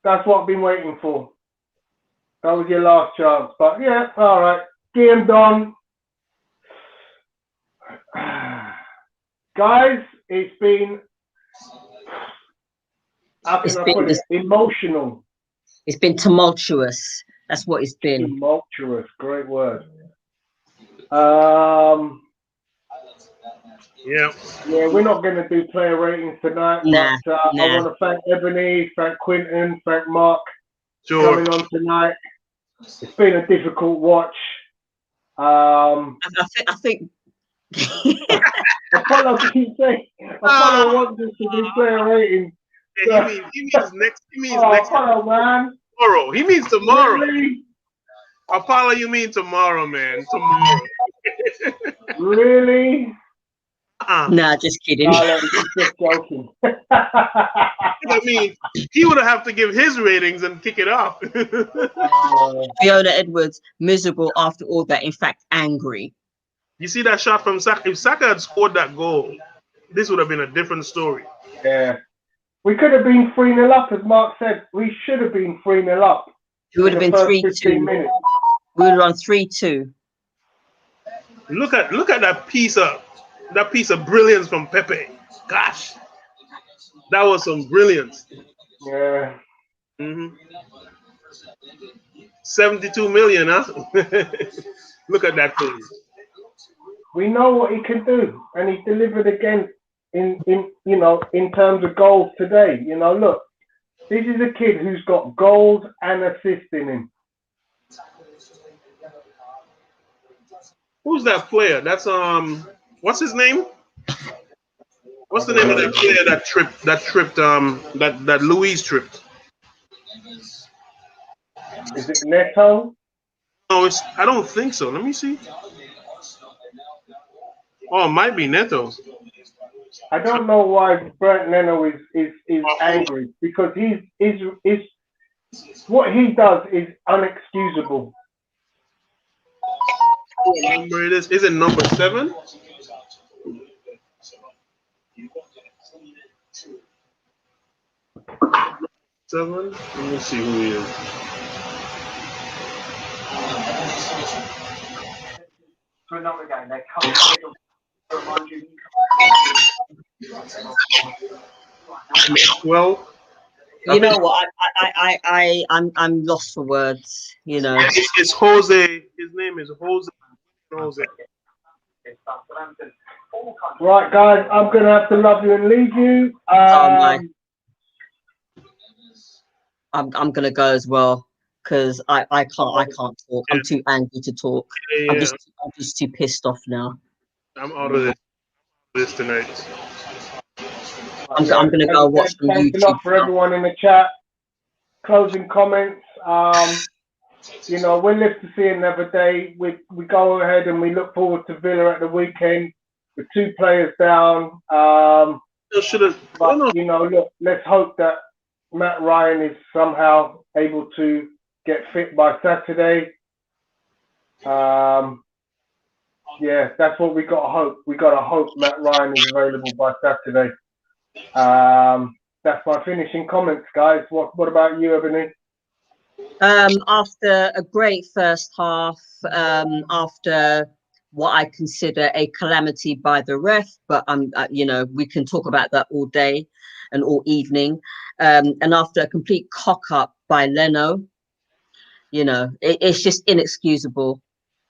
That's what I've been waiting for. That was your last chance. But yeah, all right. Game done. Guys, it's been, how can I put it? Emotional. It's been tumultuous. That's what it's been. Tumultuous, great word. Yeah, we're not going to do player ratings tonight. Nah, but I want to thank Ebony, thank Quinton, thank Mark coming on tonight. It's been a difficult watch. I think Apollo keeps saying Apollo wants us to do player ratings. Yeah, he means next. He means next. Apollo, man. Tomorrow. He means tomorrow. Really? Apollo, you mean tomorrow, man. Tomorrow. Really? Nah, just kidding. No, just joking. I mean, he would have to give his ratings and kick it off. Fiona Edwards, miserable after all that. In fact, angry. You see that shot from Saka? If Saka had scored that goal, this would have been a different story. Yeah. We could have been 3-0 up, as Mark said. We should have been 3-0 up. We would have been 3-2. Minutes. We would have run 3-2. Look at that piece of brilliance from Pepe. Gosh, that was some brilliance. Yeah. 72 million, huh? Look at that thing. We know what he can do, and he delivered again in terms of goals today. You know, look, this is a kid who's got goals and assists in him. Who's that player? That's what's his name? What's the name of that player that Louise tripped? Is it Neto? No, I don't think so. Let me see. Oh, it might be Neto. I don't know why Bernd Leno is angry, because he's what he does is unexcusable. What number it is? Is it number 7? Let me see who he is. Well, you know what? I'm lost for words. You know, it's Jose. His name is Jose. Right, guys, I'm gonna have to love you and leave you. I'm gonna go as well, because I can't talk. I'm too angry to talk. Yeah. I'm just too pissed off now. I'm out of this tonight. I'm gonna go watch some YouTube. Thanks a lot for everyone in the chat. Closing comments. You know, we'll live to see another day. We go ahead and we look forward to Villa at the weekend with 2 players down. But you know, look, let's hope that Matt Ryan is somehow able to get fit by Saturday. Yeah, that's what we got to hope. We got to hope Matt Ryan is available by Saturday. That's my finishing comments, guys. What about you, Ebony? After a great first half, after what I consider a calamity by the ref, but you know, we can talk about that all day and all evening. And after a complete cock up by Leno, you know, it's just inexcusable.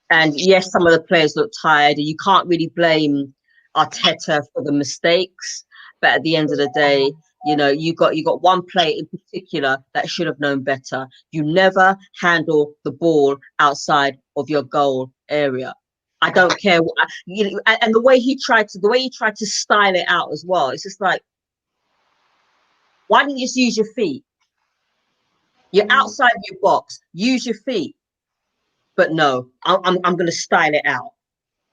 And yes, some of the players look tired, and you can't really blame Arteta for the mistakes. But at the end of the day, you know, you got one player in particular that should have known better. You never handle the ball outside of your goal area. I don't care, you know, and the way he tried to style it out as well. It's just like, why didn't you just use your feet? You're outside your box. Use your feet. But no, I'm going to style it out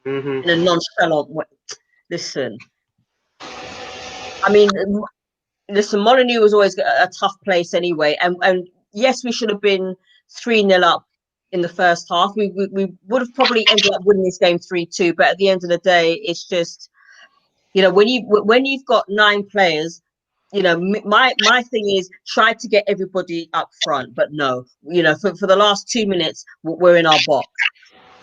in a nonchalant way. Listen, I mean, Molineux was always a tough place anyway. And yes, we should have been 3-0 up in the first half. We would have probably ended up winning this game 3-2. But at the end of the day, it's just, you know, when you've got 9 players, you know, my thing is try to get everybody up front. But no, you know, for the last 2 minutes, we're in our box.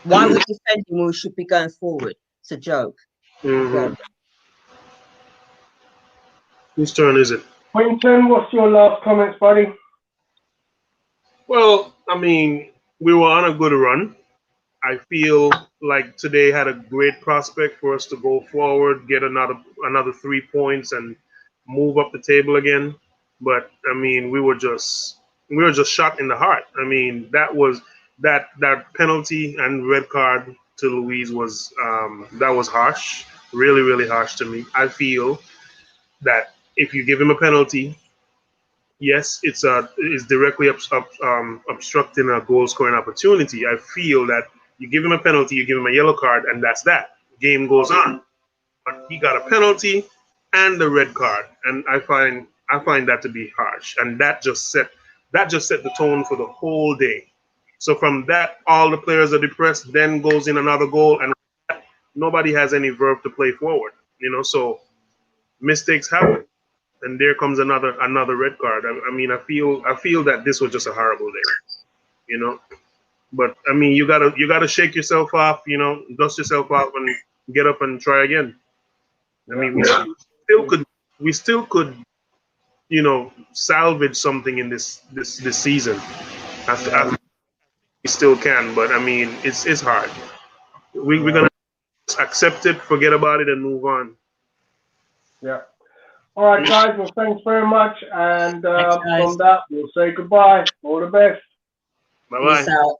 Why are we defending when we should be going forward? It's a joke. Whose turn is it? Quinton, what's your last comments, buddy? Well, I mean, we were on a good run. I feel like today had a great prospect for us to go forward, get another 3 points, and move up the table again. But I mean, we were just shot in the heart. I mean, that penalty and red card to Louise was that was harsh, really, really harsh to me. I feel that if you give him a penalty, yes, it's directly obstructing a goal scoring opportunity. I feel that you give him a penalty, you give him a yellow card, and that's that. game goes on. But he got a penalty and the red card, and I find that to be harsh, and that just set the tone for the whole day. So from that, all the players are depressed. Then goes in another goal, and nobody has any verve to play forward. So mistakes happen, and there comes another red card. I mean, I feel that this was just a horrible day. But I mean, you gotta shake yourself off. Dust yourself off and get up and try again. I mean, we still could, salvage something in this season. We still can, but I mean, it's hard. We're gonna accept it, forget about it, and move on. Yeah. All right, guys. Well, thanks very much, and from that, we'll say goodbye. All the best. Bye bye. Peace out.